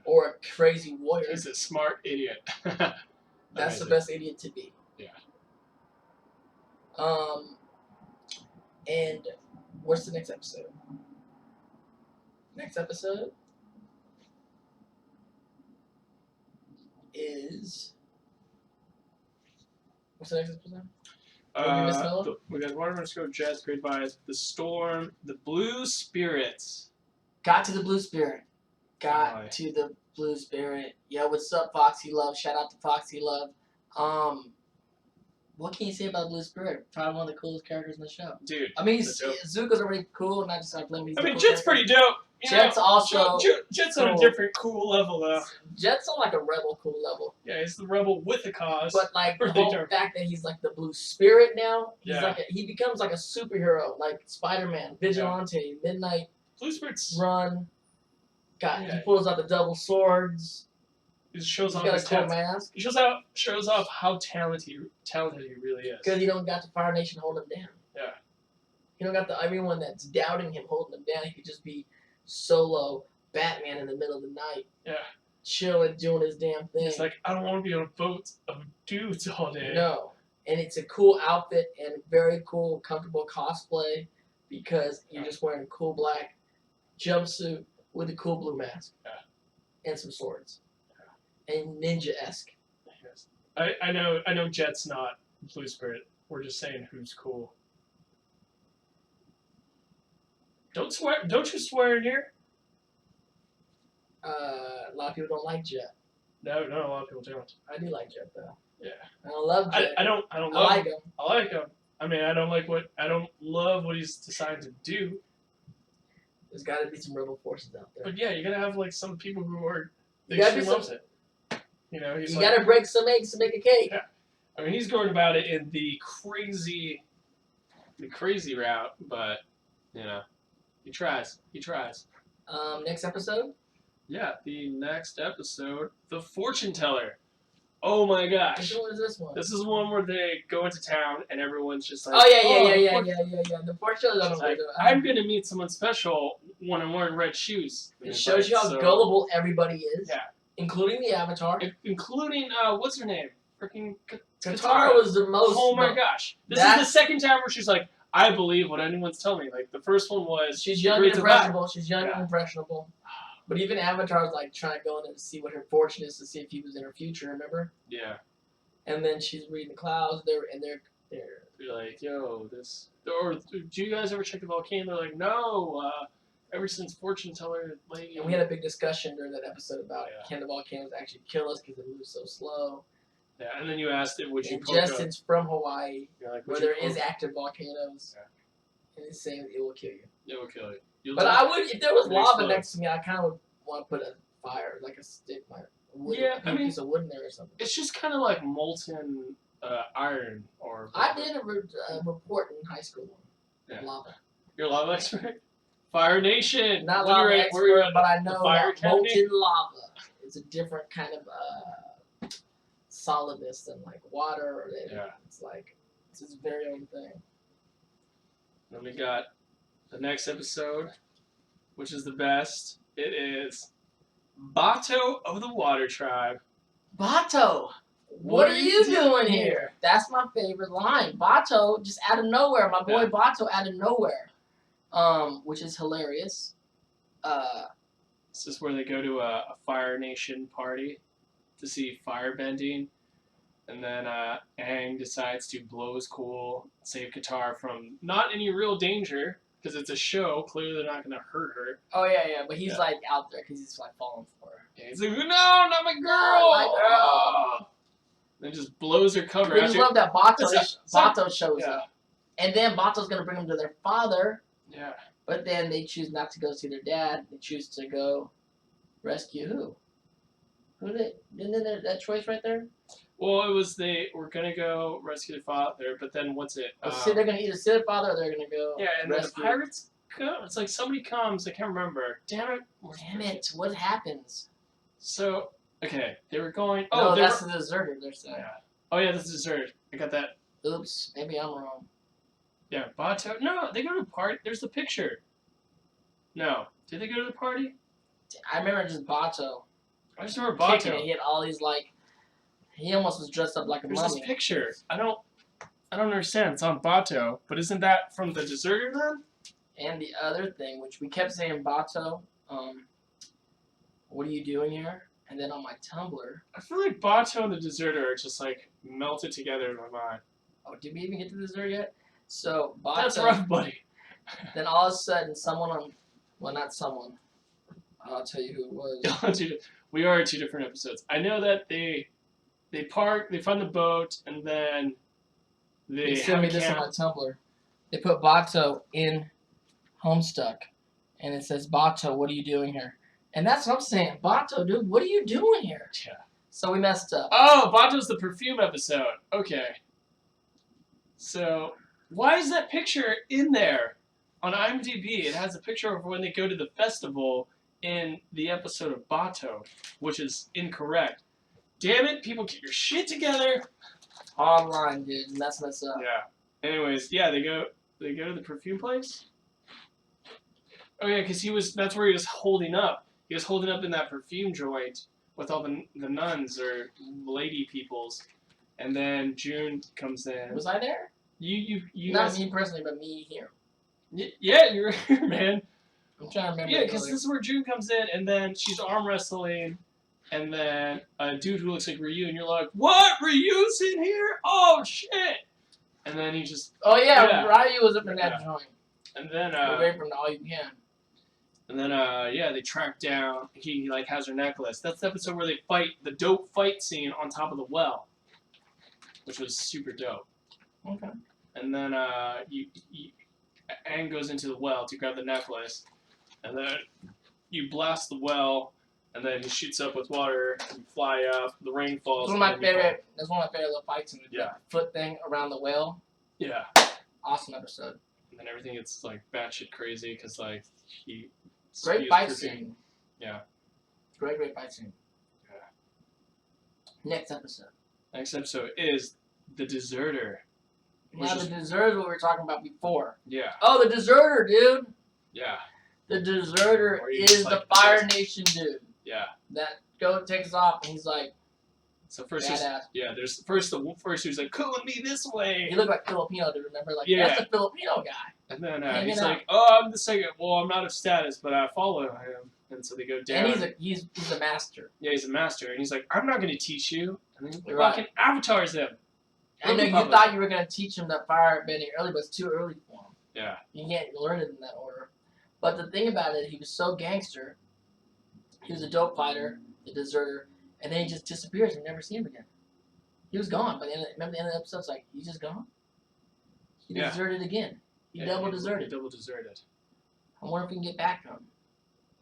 Speaker 2: or a crazy warrior.
Speaker 1: He's a smart idiot.
Speaker 2: That's the best idiot to be.
Speaker 1: Yeah.
Speaker 2: And what's the next episode? Next episode is what's the next episode?
Speaker 1: We got Waterbending Scroll, Jett, Great Vibes, The Storm, The Blue Spirits.
Speaker 2: Got to the Blue Spirit. To the Blue Spirit. Yo, what's up, Foxy Love? Shout out to Foxy Love. What can you say about Blue Spirit? Probably one of the coolest characters in the show.
Speaker 1: Dude.
Speaker 2: I mean, Zuko's already cool, not just like blaming.
Speaker 1: I mean, Jett's pretty dope.
Speaker 2: Jett's also
Speaker 1: Jett's on a
Speaker 2: cool.
Speaker 1: different cool level though.
Speaker 2: Jett's on like a rebel cool level.
Speaker 1: Yeah, he's the rebel with a cause.
Speaker 2: But like the
Speaker 1: Really
Speaker 2: whole
Speaker 1: dark.
Speaker 2: fact that he's like the blue spirit now, he's
Speaker 1: Yeah.
Speaker 2: like he becomes like a superhero, like Spider-Man, Vigilante, Midnight
Speaker 1: Blue Spirit's
Speaker 2: Run. He
Speaker 1: Yeah.
Speaker 2: pulls out the double swords.
Speaker 1: He shows
Speaker 2: He's
Speaker 1: off
Speaker 2: got
Speaker 1: his
Speaker 2: a cool
Speaker 1: talent.
Speaker 2: mask.
Speaker 1: He shows off how talented he really is.
Speaker 2: Because he don't got the Fire Nation holding him down.
Speaker 1: Yeah.
Speaker 2: He don't got everyone that's doubting him holding him down. He could just be solo Batman in the middle of the night.
Speaker 1: Yeah.
Speaker 2: Chilling, doing his damn thing.
Speaker 1: He's like, I don't want to be on a boat of dudes all day.
Speaker 2: No. And it's a cool outfit and very cool, comfortable cosplay because you're just wearing a cool black jumpsuit with a cool blue mask.
Speaker 1: Yeah.
Speaker 2: And some swords. And ninja-esque.
Speaker 1: Yes. I know Jett's not Blue Spirit. We're just saying who's cool. Don't swear. Don't you swear in here?
Speaker 2: A lot of people don't like Jett.
Speaker 1: No, a lot of people don't.
Speaker 2: I do like Jett though.
Speaker 1: Yeah.
Speaker 2: I don't love Jett.
Speaker 1: I don't
Speaker 2: I
Speaker 1: love
Speaker 2: like
Speaker 1: him.
Speaker 2: him.
Speaker 1: I like him. I mean, I don't love what he's decided to do.
Speaker 2: There's got to be some rebel forces out there.
Speaker 1: But yeah, you gotta have like some people who are.
Speaker 2: You gotta be
Speaker 1: loves it. You know, he's
Speaker 2: you
Speaker 1: like,
Speaker 2: gotta break some eggs to make a cake.
Speaker 1: Yeah. I mean, he's going about it in the crazy route, but you know, he tries.
Speaker 2: Next episode.
Speaker 1: Yeah, the next episode, the fortune teller. Oh my gosh.
Speaker 2: Which one is this one?
Speaker 1: This is one where they go into town and everyone's just like,
Speaker 2: Oh yeah. The fortune teller.
Speaker 1: She's like, I'm gonna meet someone special when I'm wearing red shoes. And
Speaker 2: It
Speaker 1: it's
Speaker 2: shows
Speaker 1: like,
Speaker 2: you how
Speaker 1: so-
Speaker 2: gullible everybody is.
Speaker 1: Yeah.
Speaker 2: Including the Avatar.
Speaker 1: Including what's her name? Freaking
Speaker 2: Katara was the most.
Speaker 1: Oh my gosh! This is the second time where she's like, I believe what anyone's telling me. Like the first one was
Speaker 2: She's
Speaker 1: she
Speaker 2: young and
Speaker 1: agreed to that.
Speaker 2: impressionable. She's young
Speaker 1: Yeah.
Speaker 2: and impressionable. But even Avatar's like trying to go in there to see what her fortune is, to see if he was in her future. Remember?
Speaker 1: Yeah.
Speaker 2: And then she's reading the clouds. They're
Speaker 1: You're like, yo, this. Or do you guys ever check the volcano? They're like, no. Ever since fortune teller lady.
Speaker 2: And we had a big discussion during that episode about
Speaker 1: Yeah.
Speaker 2: can the volcanoes actually kill us because they move so slow.
Speaker 1: Yeah, and then you asked it, would you
Speaker 2: And
Speaker 1: poke a-
Speaker 2: Justin's from Hawaii,
Speaker 1: You're like,
Speaker 2: where
Speaker 1: would you
Speaker 2: there is
Speaker 1: poke-
Speaker 2: active volcanoes, and it's saying it will kill you.
Speaker 1: It will kill you. You'll
Speaker 2: But
Speaker 1: just-
Speaker 2: I would, if there was
Speaker 1: It
Speaker 2: lava
Speaker 1: explodes.
Speaker 2: next to me, I kind of would want to put a fire, like a stick,
Speaker 1: Yeah, I mean-
Speaker 2: piece of wood in there or something.
Speaker 1: It's just kind of like molten iron or.
Speaker 2: I did a report in high school on
Speaker 1: Yeah.
Speaker 2: lava.
Speaker 1: You're a lava expert. Fire Nation.
Speaker 2: Not
Speaker 1: When
Speaker 2: lava
Speaker 1: you're at- where you're
Speaker 2: expert,
Speaker 1: at
Speaker 2: but I
Speaker 1: the
Speaker 2: know
Speaker 1: Fire
Speaker 2: that
Speaker 1: Academy?
Speaker 2: molten lava is a different kind of solidness than like water. Or
Speaker 1: Yeah.
Speaker 2: It's like it's its very own thing.
Speaker 1: Then we got the next episode, which is the best. It is Botto of the Water Tribe.
Speaker 2: Botto, what are you doing here? That's my favorite line. Botto, just out of nowhere. My boy
Speaker 1: Yeah.
Speaker 2: Botto out of nowhere. Which is hilarious.
Speaker 1: This is where they go to a Fire Nation party to see firebending. And then Aang decides to blow his cool, save Katara from not any real danger, because it's a show. Clearly they're not going to hurt her.
Speaker 2: Oh yeah, but he's
Speaker 1: Yeah.
Speaker 2: like out there because he's like falling for her.
Speaker 1: And he's like, no, not my girl!
Speaker 2: my girl!
Speaker 1: Oh. Then just blows her cover.
Speaker 2: I just
Speaker 1: After-
Speaker 2: love that Botto
Speaker 1: It's like-
Speaker 2: Botto shows
Speaker 1: yeah.
Speaker 2: up, and then Botto's gonna bring him to their father,
Speaker 1: Yeah.
Speaker 2: but then they choose not to go see their dad. They choose to go rescue who? Who did? Isn't there that choice right there?
Speaker 1: Well, it was they were going to go rescue the father, but then what's it?
Speaker 2: So they're gonna either see their father or they're gonna go.
Speaker 1: Yeah, and then the
Speaker 2: rescue.
Speaker 1: pirates come. It's like somebody comes. I can't remember. Damn it!
Speaker 2: Damn it! What happens?
Speaker 1: So okay, they were going.
Speaker 2: Oh,
Speaker 1: Oh, they
Speaker 2: that's
Speaker 1: were,
Speaker 2: the deserter. They're saying.
Speaker 1: yeah. Oh yeah, that's dessert. I got that.
Speaker 2: Oops, maybe I'm wrong.
Speaker 1: Yeah, Botto. No, they go to a party. There's the picture. No, did they go to the party?
Speaker 2: I remember just Botto
Speaker 1: I just remember
Speaker 2: kicking it.
Speaker 1: Botto.
Speaker 2: He had all these like. He almost was dressed up like a
Speaker 1: There's
Speaker 2: mummy.
Speaker 1: this picture. I don't understand. It's on Botto, but isn't that from the deserter then?
Speaker 2: And the other thing, which we kept saying, Botto, what are you doing here? And then on my Tumblr,
Speaker 1: I feel like Botto and the deserter are just like melted together in my mind.
Speaker 2: oh, did we even get to the dessert yet? So Botto,
Speaker 1: That's rough, buddy.
Speaker 2: then all of a sudden someone on, well not someone, I'll tell you who it was.
Speaker 1: We are two different episodes. I know that they park, they find the boat, and then they
Speaker 2: They
Speaker 1: have
Speaker 2: sent me
Speaker 1: a
Speaker 2: this on
Speaker 1: camp.
Speaker 2: my Tumblr. They put Botto in Homestuck. And it says, Botto, what are you doing here? And that's what I'm saying. Botto, dude, what are you doing here?
Speaker 1: Yeah.
Speaker 2: So we messed up.
Speaker 1: Oh, Botto's the perfume episode. Okay. So, why is that picture in there? On IMDb, it has a picture of when they go to the festival in the episode of Botto, which is incorrect. Damn it, people, get your shit together.
Speaker 2: Online, dude, messing us up.
Speaker 1: Yeah. Anyways, yeah, they go to the perfume place. Oh yeah, because that's where he was holding up. He was holding up in that perfume joint with all the nuns or lady peoples, and then June comes in.
Speaker 2: Was I there?
Speaker 1: You
Speaker 2: Not
Speaker 1: guys,
Speaker 2: me personally, but me here.
Speaker 1: Yeah, you're here, man.
Speaker 2: I'm trying to remember.
Speaker 1: Yeah, because this is where June comes in, and then she's arm wrestling, and then a dude who looks like Ryu, and you're like, what? Ryu's in here? Oh shit! And then he just.
Speaker 2: Oh yeah. Ryu was up in that joint.
Speaker 1: And then
Speaker 2: away from the all you can.
Speaker 1: And then yeah, they track down. He like has her necklace. That's the episode where they fight the dope fight scene on top of the well, which was super dope.
Speaker 2: Okay.
Speaker 1: And then Aang goes into the well to grab the necklace, and then you blast the well, and then he shoots up with water. You fly up. The rain falls.
Speaker 2: That's one of my favorite. That's one of my favorite little fights in the foot thing around the whale.
Speaker 1: Yeah.
Speaker 2: Awesome episode.
Speaker 1: And then everything gets like batshit crazy because like he.
Speaker 2: Great fight scene.
Speaker 1: Yeah.
Speaker 2: Great fight scene.
Speaker 1: Yeah.
Speaker 2: Next episode.
Speaker 1: Next episode is The Deserter.
Speaker 2: Now, the Deserter is what we were talking about before.
Speaker 1: Yeah.
Speaker 2: Oh, the Deserter, dude.
Speaker 1: Yeah.
Speaker 2: The Deserter is the Fire Nation dude.
Speaker 1: Yeah.
Speaker 2: That takes off, and he's like,
Speaker 1: so first, there's the first who's like, calling me this way.
Speaker 2: He looked like Filipino, dude, remember? Like, that's the Filipino guy.
Speaker 1: And then he's like, oh, I'm the second. Well, I'm not of status, but I follow him. And so they go down.
Speaker 2: And he's a master.
Speaker 1: Yeah, he's a master. And he's like, I'm not going to teach you. And then he fucking avatars him.
Speaker 2: I know you thought you were going to teach him that fire bending early, but it's too early for him.
Speaker 1: Yeah.
Speaker 2: You can't learn it in that order. But the thing about it, he was so gangster. He was a dope fighter, the deserter, and then he just disappears and we never see him again. He was gone. But remember the end of the episode? It's like, he's just gone? He deserted again. He double deserted.
Speaker 1: He double deserted.
Speaker 2: I wonder if we can get back to him.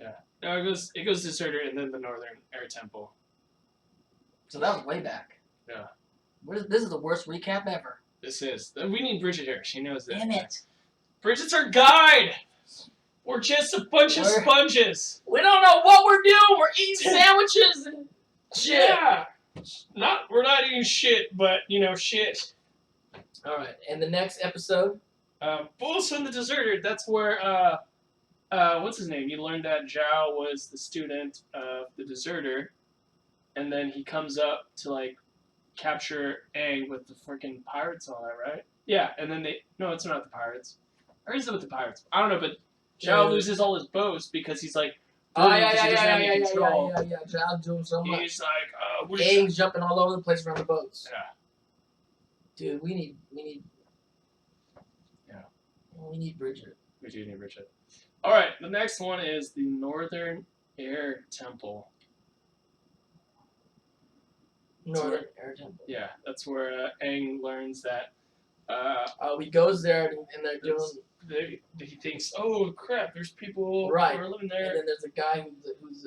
Speaker 1: Yeah. No, it goes deserter and then the Northern Air Temple.
Speaker 2: So that was way back.
Speaker 1: Yeah.
Speaker 2: This is the worst recap ever.
Speaker 1: This is. We need Bridget here. She knows that.
Speaker 2: Damn it.
Speaker 1: Bridget's our guide. We're just a bunch of sponges.
Speaker 2: We don't know what we're doing. We're eating sandwiches and shit.
Speaker 1: Yeah. We're not eating shit, but, shit.
Speaker 2: All right. And the next episode?
Speaker 1: Bulls from the Deserter. That's where, what's his name? You learned that Zhao was the student of the Deserter. And then he comes up to, like, capture Aang with the freaking pirates and all that, right? Yeah, and then no, it's not the pirates. Or is it with the pirates? I don't know, but Zhao loses all his bows because he's like,
Speaker 2: yeah. Zhao's doing so much.
Speaker 1: He's like,
Speaker 2: Aang's jumping all over the place around the boats.
Speaker 1: Yeah.
Speaker 2: Dude, we need Bridget.
Speaker 1: We do need Bridget. Alright, the next one is the Northern Air Temple.
Speaker 2: Northern Air Temple.
Speaker 1: Yeah, that's where Aang learns that.
Speaker 2: He goes there and they're doing.
Speaker 1: He thinks, oh crap, there's people who are living there.
Speaker 2: And then there's a guy who's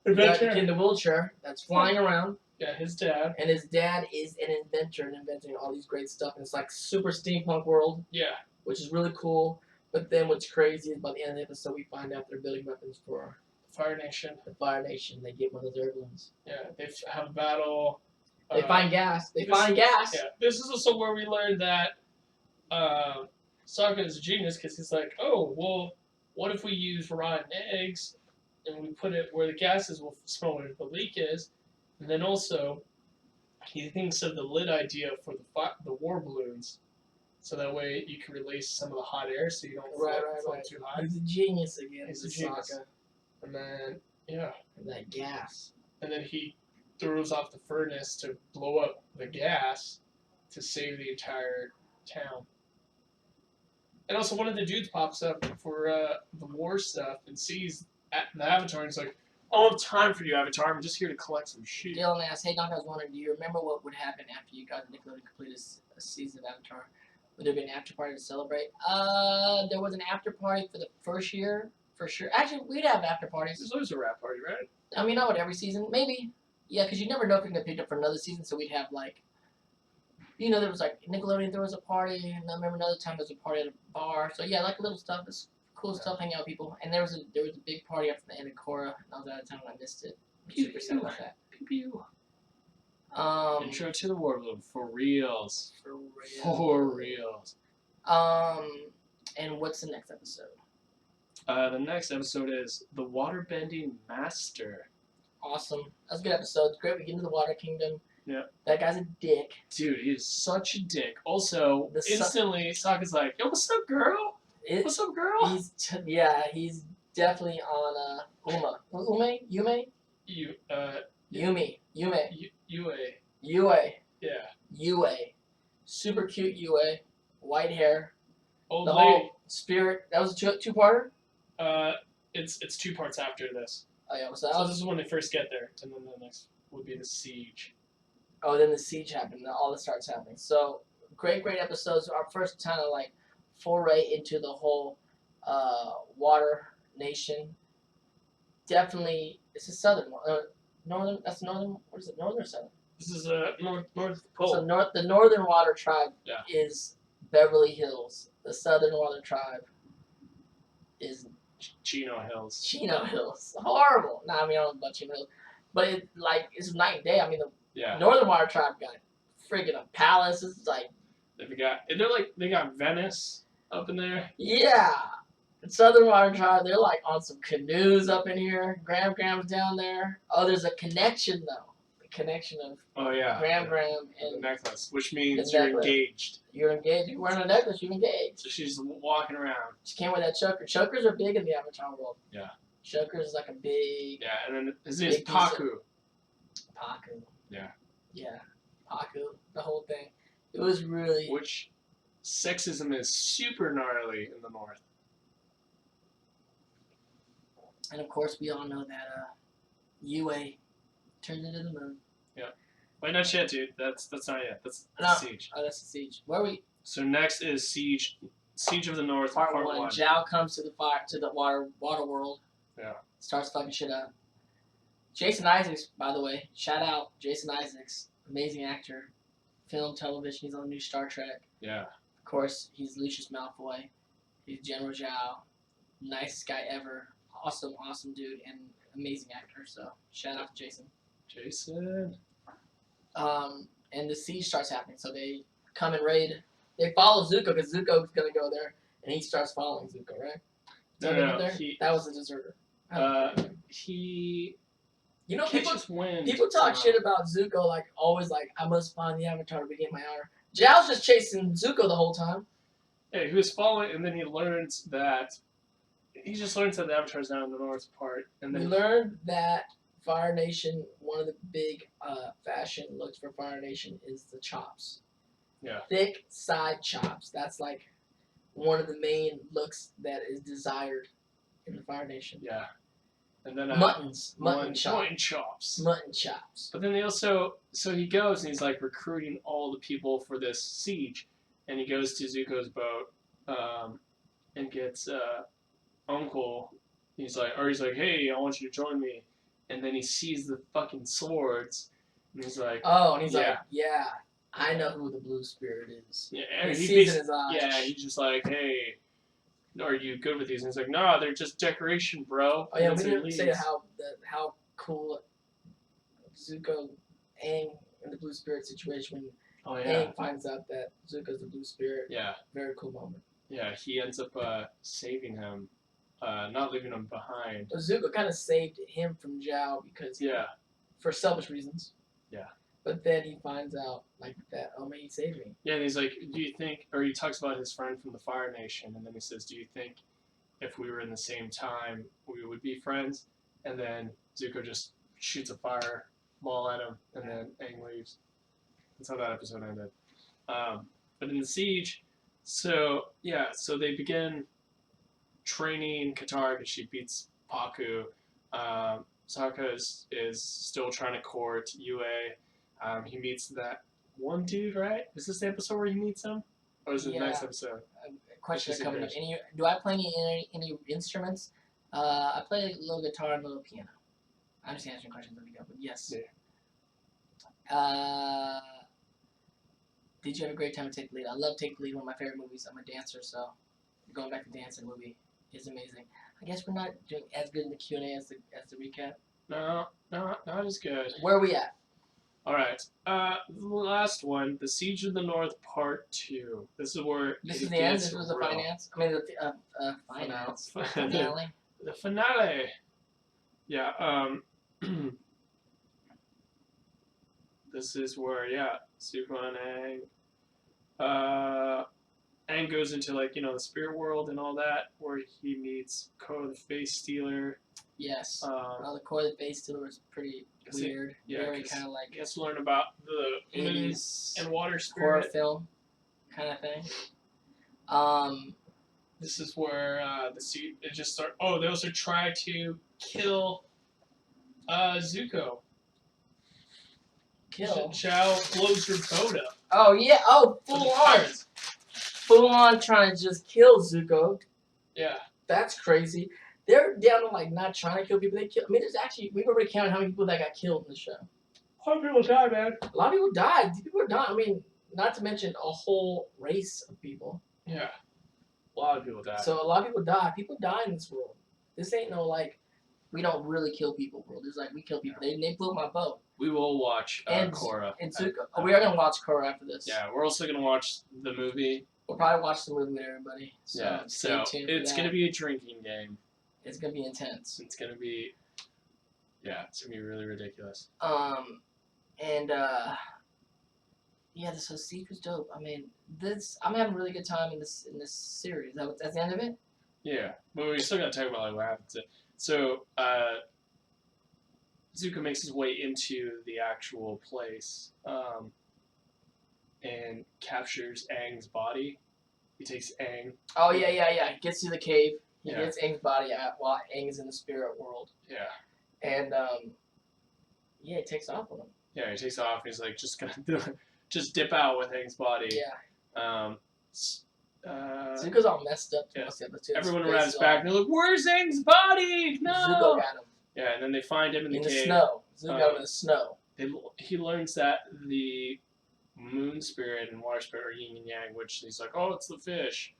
Speaker 2: in the wheelchair that's flying around.
Speaker 1: Yeah, his dad.
Speaker 2: And his dad is an inventor and inventing all these great stuff. And it's like super Steampunk World.
Speaker 1: Yeah.
Speaker 2: Which is really cool. But then what's crazy is by the end of the episode, we find out they're building weapons for
Speaker 1: Fire Nation.
Speaker 2: The Fire Nation. They get one of their balloons.
Speaker 1: Yeah, they have a battle.
Speaker 2: They find gas. Yeah,
Speaker 1: this is also where we learned that Sokka is a genius because he's like, oh, well, what if we use rotten eggs and we put it where the gases will smell where the leak is? And then also, he thinks of the lid idea for the war balloons. So that way you can release some of the hot air so you don't float too high.
Speaker 2: He's a genius again.
Speaker 1: He's a genius. Sokka. And then,
Speaker 2: And that gas.
Speaker 1: And then he throws off the furnace to blow up the gas to save the entire town. And also one of the dudes pops up for the war stuff and sees the Avatar and he's like, I don't have time for you, Avatar. I'm just here to collect some shit.
Speaker 2: Dylan asks, hey, Doc, I was wondering, do you remember what would happen after you got Nickelodeon completed a season of Avatar? Would there be an after party to celebrate? There was an after party for the first year For sure. Actually, we'd have after parties.
Speaker 1: There's always a rap party, right?
Speaker 2: I mean, not with every season. Maybe. Yeah, because you never know if you're going to pick up for another season, so we'd have, like, you know, there was, like, Nickelodeon, there was a party, and I remember another time there was a party at a bar. So, yeah, like, little stuff. It's cool stuff, hanging out with people. And there was a big party after the end of Korra, and I was out of town and I missed it. I'm super sad about that.
Speaker 1: Pew pew. Intro to the World for reals. For reals.
Speaker 2: And what's the next episode?
Speaker 1: The next episode is The Waterbending Master.
Speaker 2: Awesome. That's a good episode. It's great. We get into the Water Kingdom.
Speaker 1: Yeah.
Speaker 2: That guy's a dick.
Speaker 1: Dude, he is such a dick. Also, instantly, Sokka's like, yo, what's up, girl? What's up, girl?
Speaker 2: He's definitely on Uma. Yume? Yumi. Yue.
Speaker 1: Yeah.
Speaker 2: Yue. Super cute Yue. White hair.
Speaker 1: Old
Speaker 2: the
Speaker 1: lady.
Speaker 2: whole spirit. That was a two-parter?
Speaker 1: It's 2 parts after this.
Speaker 2: Oh, yeah.
Speaker 1: So this is when they first get there, and then the next would be the siege.
Speaker 2: Oh, then the siege happened, and all this starts happening. So, great episodes. Our first kind of, like, foray into the whole water nation. Definitely, it's a southern one. Northern, that's northern, what is it, northern or southern?
Speaker 1: This is North Pole.
Speaker 2: So, the northern water tribe
Speaker 1: Yeah.
Speaker 2: is Beverly Hills. The southern water tribe is
Speaker 1: Chino Hills.
Speaker 2: Chino Hills. Horrible. Nah, I mean, I don't know about Chino Hills. But, it's night and day. I mean, the northern water tribe got friggin' a palace. It's like...
Speaker 1: They got Venice up in there.
Speaker 2: Yeah. The southern water tribe, they're like on some canoes up in here. Gram's down there. Oh, there's a connection, though. The connection of Gram and
Speaker 1: the necklace, which means you're engaged.
Speaker 2: You're engaged. You're wearing a necklace, you're engaged.
Speaker 1: So she's walking around.
Speaker 2: She can't wear that choker. Chokers are big in the Avatar world.
Speaker 1: Yeah.
Speaker 2: Chokers is like a big...
Speaker 1: Yeah, and then his name is Paku.
Speaker 2: Paku.
Speaker 1: Yeah.
Speaker 2: Yeah. Paku. The whole thing. It was really...
Speaker 1: Which sexism is super gnarly in the north.
Speaker 2: And of course, we all know that Yue turns into the moon.
Speaker 1: Yeah. Wait, not yet, dude. That's not yet. That's the siege.
Speaker 2: Oh, that's the siege. Where are we?
Speaker 1: So next is Siege of the North,
Speaker 2: Part 1. Zhao comes to the water world.
Speaker 1: Yeah.
Speaker 2: Starts fucking shit up. Jason Isaacs, by the way, shout out Jason Isaacs, amazing actor, film, television. He's on the new Star Trek.
Speaker 1: Yeah.
Speaker 2: Of course, he's Lucius Malfoy. He's General Zhao, nicest guy ever. Awesome dude and amazing actor. So shout out to Jason. And the siege starts happening. So they come and raid. They follow Zuko because Zuko's gonna go there, and he starts following Zuko, right?
Speaker 1: No,
Speaker 2: that was a deserter. You know, people talk shit about Zuko, like, always like, I must find the Avatar to regain my honor. Zhao's just chasing Zuko the whole time.
Speaker 1: Yeah, he was following, and then he learns that the Avatar's down in the north part. And then
Speaker 2: we learned that Fire Nation, one of the big fashion looks for Fire Nation is the chops.
Speaker 1: Yeah.
Speaker 2: Thick side chops. That's like one of the main looks that is desired in the Fire Nation.
Speaker 1: Yeah. And then
Speaker 2: mutton chops.
Speaker 1: But then they also, so he goes and he's like recruiting all the people for this siege, and he goes to Zuko's boat, and gets Uncle. He's like, hey, I want you to join me, and then he sees the fucking swords, and he's like,
Speaker 2: yeah, I know who the blue spirit is.
Speaker 1: Yeah,
Speaker 2: he sees in his eyes.
Speaker 1: Yeah, he's just like, hey. Are you good with these? And he's like, nah, they're just decoration, bro.
Speaker 2: Oh yeah, we didn't say how cool Zuko Aang in the Blue Spirit situation when Aang finds out that Zuko's the Blue Spirit.
Speaker 1: Yeah.
Speaker 2: Very cool moment.
Speaker 1: Yeah, he ends up saving him, not leaving him behind.
Speaker 2: So Zuko kind of saved him from Zhao because for selfish reasons.
Speaker 1: Yeah.
Speaker 2: But then he finds out like that, oh man, he saved me.
Speaker 1: Yeah, and he's like, do you think, or he talks about his friend from the Fire Nation, and then he says, do you think if we were in the same time, we would be friends? And then Zuko just shoots a fireball at him, and then Aang leaves. That's how that episode ended. But in the siege, so they begin training Katara because she beats Paku. Sokka is still trying to court Yue. He meets that one dude, right? Is this the episode where he meets him? Or is it the next episode?
Speaker 2: Question coming up. Do I play any instruments? I play a little guitar and a little piano. I'm just answering questions as we go, but yes.
Speaker 1: Yeah.
Speaker 2: Did you have a great time at Take the Lead? I love Take the Lead, one of my favorite movies. I'm a dancer, so going back to dance in the movie is amazing. I guess we're not doing as good in the Q&A as the recap.
Speaker 1: No, not as good.
Speaker 2: Where are we at?
Speaker 1: All right. The last one, The Siege of the North Part 2. This is where
Speaker 2: This
Speaker 1: it
Speaker 2: is the end.
Speaker 1: gets
Speaker 2: This was the
Speaker 1: real.
Speaker 2: finance. I mean, the finance finale.
Speaker 1: The finale. Yeah. This is where Zuko and Aang goes into the spirit world and all that, where he meets Ko the Face Stealer.
Speaker 2: Yes. The core of the face still was pretty weird. Very kind of like.
Speaker 1: He has to learn about the
Speaker 2: 80s
Speaker 1: and water
Speaker 2: horror
Speaker 1: spirit
Speaker 2: film kind of thing.
Speaker 1: This is where the siege it just start. Oh, they also try to kill Zuko.
Speaker 2: Kill.
Speaker 1: Zhao blows her boat up.
Speaker 2: Oh yeah. Oh, full on trying to just kill Zuko.
Speaker 1: Yeah.
Speaker 2: That's crazy. They're down to like not trying to kill people. They kill. I mean, there's actually we've already counted how many people that got killed in the show.
Speaker 1: A lot of people died, man.
Speaker 2: A lot of people died. People are dying. I mean, not to mention a whole race of people.
Speaker 1: Yeah. A lot of people died.
Speaker 2: So a lot of people die. People die in this world. This ain't no like we don't really kill people world. It's like we kill people. They blew my boat.
Speaker 1: We will watch Korra.
Speaker 2: And Zuko. We are gonna watch Korra after this.
Speaker 1: Yeah, we're also gonna watch the movie.
Speaker 2: We'll probably watch the movie with everybody. So
Speaker 1: yeah.
Speaker 2: stay tuned
Speaker 1: It's
Speaker 2: for
Speaker 1: gonna
Speaker 2: that.
Speaker 1: be a drinking game.
Speaker 2: It's gonna be intense.
Speaker 1: It's gonna be. Yeah, it's gonna be really ridiculous.
Speaker 2: Yeah, this whole siege was dope. I mean, I'm having a really good time in this series. That's the end of it.
Speaker 1: Yeah, but we still gotta talk about what happens. So, Zuko makes his way into the actual place, and captures Aang's body. He takes Aang.
Speaker 2: Oh yeah. He gets to the cave. He
Speaker 1: Yeah.
Speaker 2: gets Aang's body out while Aang is in the spirit world.
Speaker 1: Yeah.
Speaker 2: And he takes off with him.
Speaker 1: Yeah, he takes off. He's like just gonna just dip out with Aang's body.
Speaker 2: Yeah.
Speaker 1: Zuko's
Speaker 2: Zuko's all messed up.
Speaker 1: Yeah.
Speaker 2: The other two.
Speaker 1: Everyone around his back, they're like, "Where's Aang's body? No!"
Speaker 2: Zuko got him.
Speaker 1: Yeah, and then they find him in the cave.
Speaker 2: Snow. Zuko got him in the snow.
Speaker 1: He learns that the moon spirit and water spirit are yin and yang, which he's like, "Oh, it's the fish."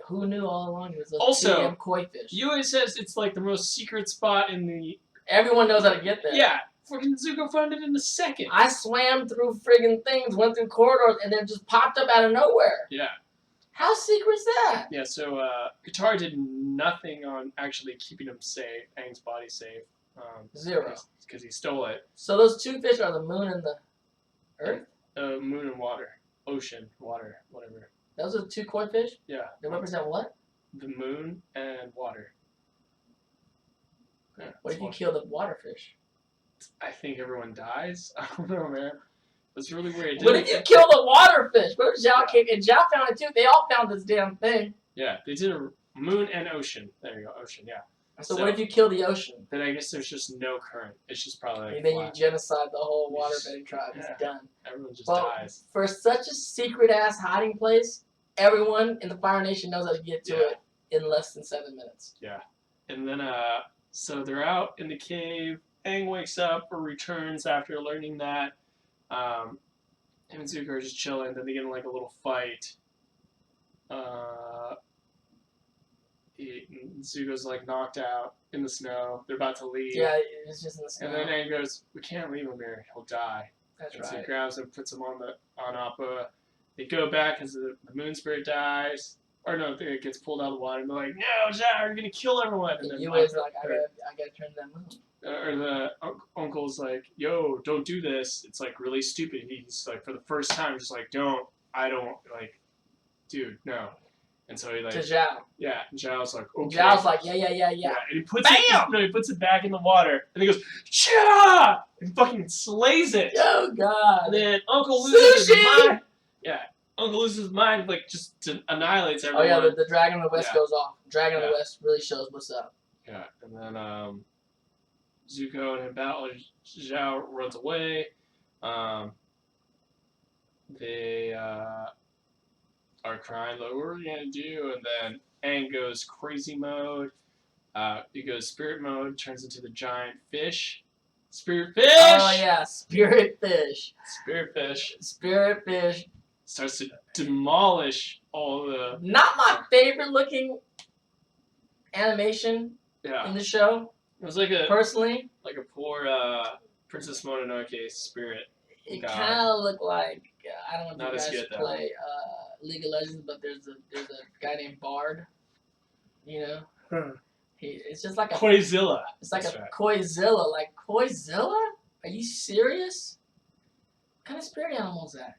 Speaker 2: Who knew all along it was those
Speaker 1: Also,
Speaker 2: damn koi fish?
Speaker 1: Yui says it's like the most secret spot in the.
Speaker 2: Everyone knows how to get there.
Speaker 1: Yeah, freaking Zuko found it in a second.
Speaker 2: I swam through friggin' things, went through corridors, and then just popped up out of nowhere.
Speaker 1: Yeah.
Speaker 2: How secret's that?
Speaker 1: Yeah, so Katara did nothing on actually keeping him safe, Aang's body safe.
Speaker 2: Zero.
Speaker 1: Because he stole it.
Speaker 2: So those two fish are the moon and the earth?
Speaker 1: Moon and water. Ocean, water, whatever.
Speaker 2: Those are the two koi fish?
Speaker 1: Yeah.
Speaker 2: They represent what?
Speaker 1: The moon and water. Yeah,
Speaker 2: What if you kill the water fish?
Speaker 1: I think everyone dies. I don't know, man. That's really weird.
Speaker 2: What if you kill the water fish? What if Zhao came and Zhao found it too? They all found this damn thing.
Speaker 1: Yeah, they did a moon and ocean. There you go, ocean, yeah.
Speaker 2: So what if you kill the ocean?
Speaker 1: Then I guess there's just no current. It's just probably like
Speaker 2: And then
Speaker 1: flat.
Speaker 2: you genocide the whole waterbending tribe.
Speaker 1: Yeah.
Speaker 2: It's done.
Speaker 1: Everyone just
Speaker 2: Well,
Speaker 1: dies.
Speaker 2: for such a secret-ass hiding place, everyone in the Fire Nation knows how to get to it in less than 7 minutes.
Speaker 1: Yeah. And then, so they're out in the cave. Aang wakes up or returns after learning that. Him and Zuko are just chilling. Then they get in like a little fight. Zuko's like knocked out in the snow. They're about to leave.
Speaker 2: Yeah, it's just in the snow.
Speaker 1: And then Aang goes, "We can't leave him here. He'll die."
Speaker 2: That's
Speaker 1: and
Speaker 2: right.
Speaker 1: So he grabs him, puts him on Appa. They go back as the moon spirit dies. Or no, it gets pulled out of the water. And they're like, "No, Zhao, you're gonna kill everyone." And then
Speaker 2: You was like, I gotta turn that moon.
Speaker 1: or the uncle's like, "Yo, don't do this. It's like really stupid." He's like, for the first time, just like, I don't like, dude, no. And so he like,
Speaker 2: To Zhao.
Speaker 1: yeah. And Zhao's like, okay.
Speaker 2: Zhao's like, yeah.
Speaker 1: And he puts he puts it back in the water, and he goes, "Cha!" and fucking slays it.
Speaker 2: Oh God.
Speaker 1: And then Uncle loses his
Speaker 2: Sushi!
Speaker 1: mind. Yeah, Uncle loses his mind, like just annihilates everyone.
Speaker 2: Oh yeah, the Dragon of the West
Speaker 1: Yeah.
Speaker 2: goes off. Dragon of the West really shows what's up.
Speaker 1: Yeah, and then Zuko and him battle. Zhao runs away. They are crying like, "What are we gonna do?" And then Aang goes crazy mode. You go spirit mode, turns into the giant fish. Spirit fish!
Speaker 2: Oh yeah, spirit fish.
Speaker 1: Spirit fish.
Speaker 2: Spirit fish.
Speaker 1: Starts to demolish all the...
Speaker 2: Not my favorite looking animation
Speaker 1: Yeah.
Speaker 2: in the show.
Speaker 1: It was like a poor Princess Mononoke spirit.
Speaker 2: It
Speaker 1: God.
Speaker 2: kind of looked like I don't know
Speaker 1: Not
Speaker 2: if
Speaker 1: as
Speaker 2: you guys
Speaker 1: good,
Speaker 2: play League of Legends, but there's a guy named Bard. You know, it's just like a
Speaker 1: Koizilla.
Speaker 2: It's like
Speaker 1: That's
Speaker 2: a
Speaker 1: right.
Speaker 2: Koizilla. Like Koizilla? Are you serious? What kind of spirit animal is that?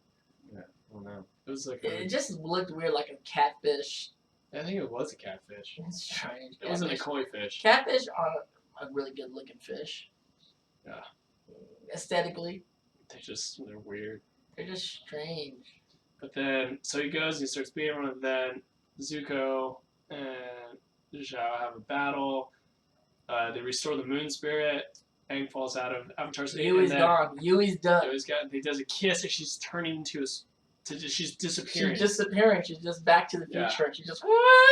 Speaker 1: Yeah, I don't know. It was like
Speaker 2: It just looked weird, like a catfish.
Speaker 1: I think it was a catfish.
Speaker 2: It's strange.
Speaker 1: It wasn't a koi fish.
Speaker 2: Catfish are a really good looking fish.
Speaker 1: Yeah.
Speaker 2: Aesthetically.
Speaker 1: They're weird.
Speaker 2: They're just strange.
Speaker 1: But then, so he goes and he starts beating one, and then Zuko and Zhao have a battle. They restore the moon spirit. Aang falls out of Avatar's aid.
Speaker 2: Yui's gone. Yui's done.
Speaker 1: He does a kiss, and she's turning into she's disappearing.
Speaker 2: She's disappearing. She's just back to the future.
Speaker 1: Yeah.
Speaker 2: She's just.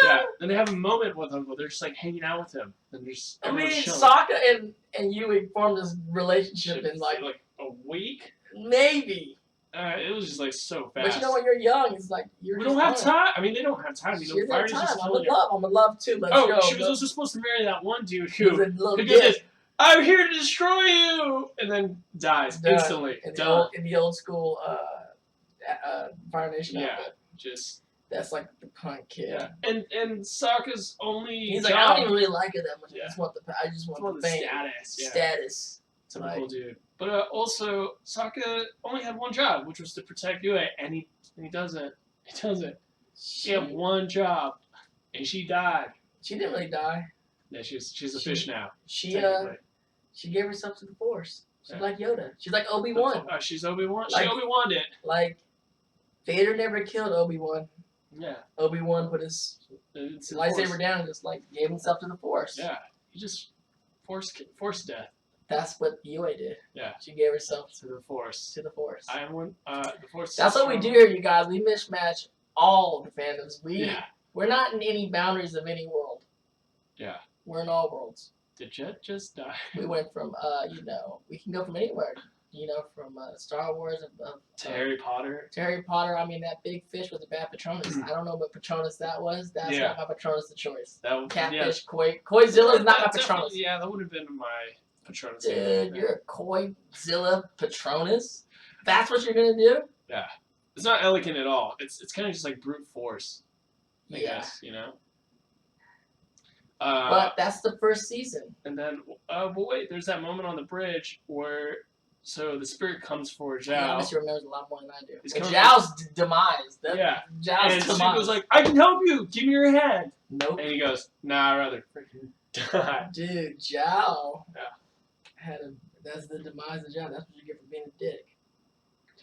Speaker 1: Yeah. And they have a moment with him where they're just like hanging out with him. And there's
Speaker 2: Sokka and Yui formed this relationship in like
Speaker 1: a week.
Speaker 2: Maybe.
Speaker 1: It was just like so fast.
Speaker 2: But you know when you're young, it's like
Speaker 1: we don't have time. I mean, they don't have time.
Speaker 2: She doesn't have time. I'm in love too. Let's go.
Speaker 1: She was also supposed to marry that one dude who
Speaker 2: did
Speaker 1: this. I'm here to destroy you, and then dies instantly.
Speaker 2: In the old school Fire Nation outfit.
Speaker 1: Just
Speaker 2: that's like the punk kid.
Speaker 1: Yeah, and Sokka's only.
Speaker 2: He's like, I don't even really like it that much.
Speaker 1: Yeah.
Speaker 2: I just want the fame.
Speaker 1: Status. Yeah.
Speaker 2: Status.
Speaker 1: Typical dude. But also, Sokka only had one job, which was to protect Yui, and he doesn't. He doesn't. She had one job, and she died.
Speaker 2: She didn't really die.
Speaker 1: Yeah, she's a fish now.
Speaker 2: She gave herself to the Force. She's like Yoda. She's like Obi-Wan.
Speaker 1: She's Obi-Wan. She Obi-Wan'd it.
Speaker 2: Like, Vader never killed Obi-Wan.
Speaker 1: Yeah.
Speaker 2: Obi-Wan put his lightsaber down and just like gave himself to the Force.
Speaker 1: Yeah. He just forced death.
Speaker 2: That's what Yui did.
Speaker 1: Yeah.
Speaker 2: She gave herself
Speaker 1: to the Force.
Speaker 2: To the Force.
Speaker 1: I am one. The Force.
Speaker 2: That's what we do here, you guys. We mismatch all the fandoms. We're not in any boundaries of any world.
Speaker 1: Yeah.
Speaker 2: We're in all worlds.
Speaker 1: Did Jett just die?
Speaker 2: We went from we can go from anywhere. From Star Wars
Speaker 1: to Harry Potter.
Speaker 2: To Harry Potter. I mean, that big fish was a bad Patronus. I don't know what Patronus that was. That's not my Patronus of choice. Catfish, Koizilla is not my Patronus.
Speaker 1: Yeah, that would have been my Patronus.
Speaker 2: Dude, you're a Koizilla Patronus? That's what you're going to do?
Speaker 1: Yeah. It's not elegant at all. It's kind of just like brute force. I guess,
Speaker 2: but that's the first season.
Speaker 1: And then, but wait, there's that moment on the bridge where, so the spirit comes for Zhao.
Speaker 2: Yeah, Mr. remembers a lot more than I do. Zhao's demise.
Speaker 1: Zhao's demise. And goes like, I can help you. Give me your head.
Speaker 2: Nope.
Speaker 1: And he goes, nah, I'd rather freaking die.
Speaker 2: Dude, Zhao. Yeah. That's the demise of Zhao. That's what you get for being a dick.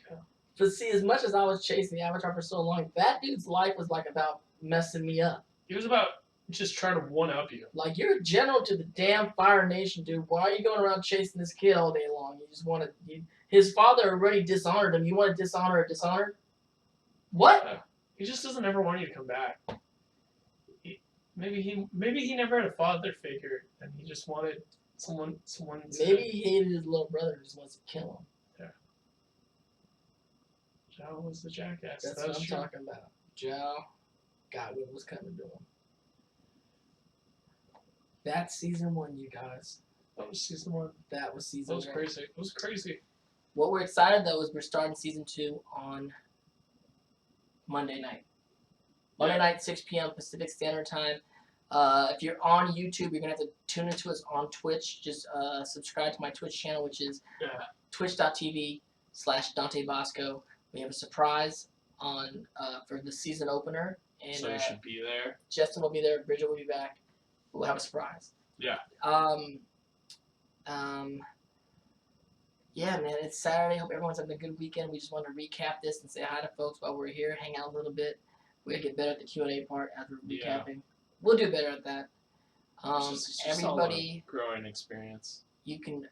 Speaker 2: Yeah. But see, as much as I was chasing the Avatar for so long, that dude's life was like about messing me up.
Speaker 1: He was about just trying to one-up you.
Speaker 2: Like, you're a general to the damn Fire Nation, dude. Why are you going around chasing this kid all day long? You just want to... His father already dishonored him. You want to dishonor a dishonored? What?
Speaker 1: He just doesn't ever want you to come back. Maybe he never had a father figure, and he just wanted someone to...
Speaker 2: Maybe he hated his little brother and just wants to kill him.
Speaker 1: Yeah. Zhao was the jackass.
Speaker 2: That's what I'm talking about. Zhao got what was coming to him. That's season 1, you guys.
Speaker 1: That was season 1.
Speaker 2: That was season 1.
Speaker 1: That was crazy. It was crazy.
Speaker 2: What we're excited, though, is we're starting season 2 on Monday night. Monday night, 6 p.m. Pacific Standard Time. If you're on YouTube, you're going to have to tune into us on Twitch. Just subscribe to my Twitch channel, which is twitch.tv/Dante Bosco. We have a surprise on for the season opener. And,
Speaker 1: so you should be there.
Speaker 2: Justin will be there. Bridget will be back. We'll have a surprise.
Speaker 1: Yeah.
Speaker 2: Yeah, man, it's Saturday. Hope everyone's having a good weekend. We just wanted to recap this and say hi to folks while we're here, hang out a little bit. We're going to get better at the Q&A part as we're recapping. Yeah. We'll do better at that.
Speaker 1: It's just
Speaker 2: everybody,
Speaker 1: growing experience.
Speaker 2: You can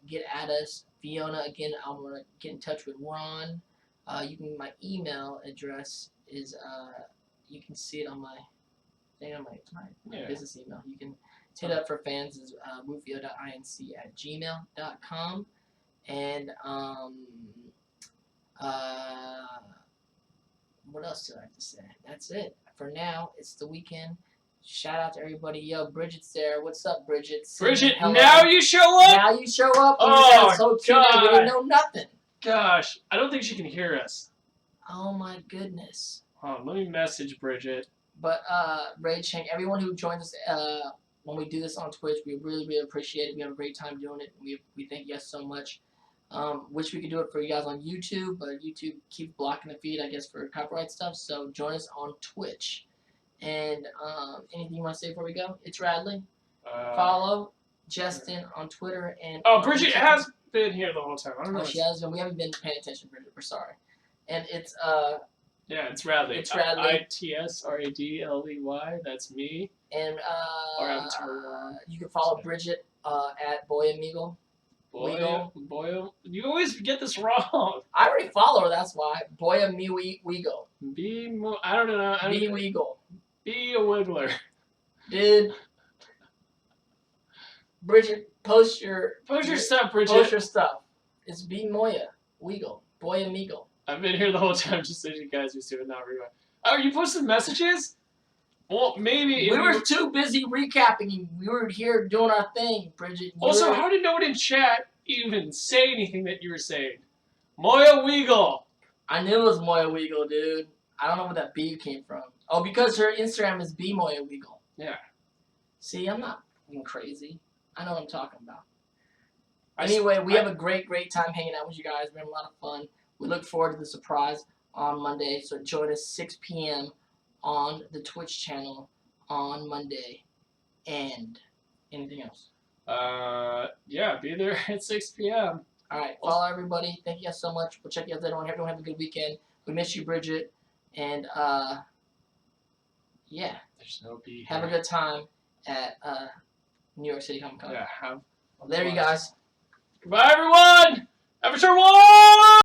Speaker 2: get at us. Fiona, again, I'm going to get in touch with Ron. My email address is, you can see it on my thing on my
Speaker 1: Yeah.
Speaker 2: business email. You can hit up for fans is rufio.inc@gmail.com. And what else do I have to say? That's it for now. It's the weekend. Shout out to everybody. Yo, Bridget's there. What's up, Bridget?
Speaker 1: Bridget,
Speaker 2: Hello.
Speaker 1: now you show up?
Speaker 2: Now you show up.
Speaker 1: Oh,
Speaker 2: so cute.
Speaker 1: God.
Speaker 2: We didn't know nothing.
Speaker 1: Gosh, I don't think she can hear us.
Speaker 2: Oh my goodness.
Speaker 1: Hold on, let me message Bridget.
Speaker 2: But Raid Shank, everyone who joins us when we do this on Twitch, we really, really appreciate it. We have a great time doing it. We thank you guys so much. Wish we could do it for you guys on YouTube, but YouTube keeps blocking the feed, I guess, for copyright stuff. So join us on Twitch. And anything you want to say before we go? It's Radley. Follow Justin on Twitter and.
Speaker 1: Oh, Bridget has been here the whole time. I don't know.
Speaker 2: Oh, she has been. We haven't been paying attention, Bridget. We're sorry. And it's
Speaker 1: Yeah, it's Radley.
Speaker 2: It's Radley.
Speaker 1: ITSRADLEY. That's me.
Speaker 2: And
Speaker 1: Or Avatar.
Speaker 2: you can follow Bridget at Boyamigo.
Speaker 1: Boy, you always get this wrong.
Speaker 2: I already follow her. That's why Boyamigo.
Speaker 1: I don't know.
Speaker 2: Wigo.
Speaker 1: Be a wiggler.
Speaker 2: Dude. Bridget, post your
Speaker 1: stuff, Bridget.
Speaker 2: Post your stuff. It's B Moya Wigo. Boyamigo.
Speaker 1: I've been here the whole time just so you guys used to it, not rewind. Oh, you posted messages? Well, maybe.
Speaker 2: We were too busy recapping. We were here doing our thing, Bridget.
Speaker 1: Also, how did no one in chat even say anything that you were saying? Moya Weagle.
Speaker 2: I knew it was Moya Weagle, dude. I don't know where that B came from. Oh, because her Instagram is B Moya Weagle.
Speaker 1: Yeah.
Speaker 2: See, I'm not being crazy. I know what I'm talking about. Anyway, we have a great, great time hanging out with you guys. We're having a lot of fun. We look forward to the surprise on Monday. So join us 6 p.m. on the Twitch channel on Monday. And anything else?
Speaker 1: Yeah, be there at 6 p.m.
Speaker 2: All right, follow everybody. Thank you guys so much. We'll check you out later on. Everyone have a good weekend. We miss you, Bridget. And yeah.
Speaker 1: There's no B.
Speaker 2: Have a good time at New York City Comic Con.
Speaker 1: Yeah,
Speaker 2: Well, there you guys.
Speaker 1: Goodbye, everyone. Avatar 1!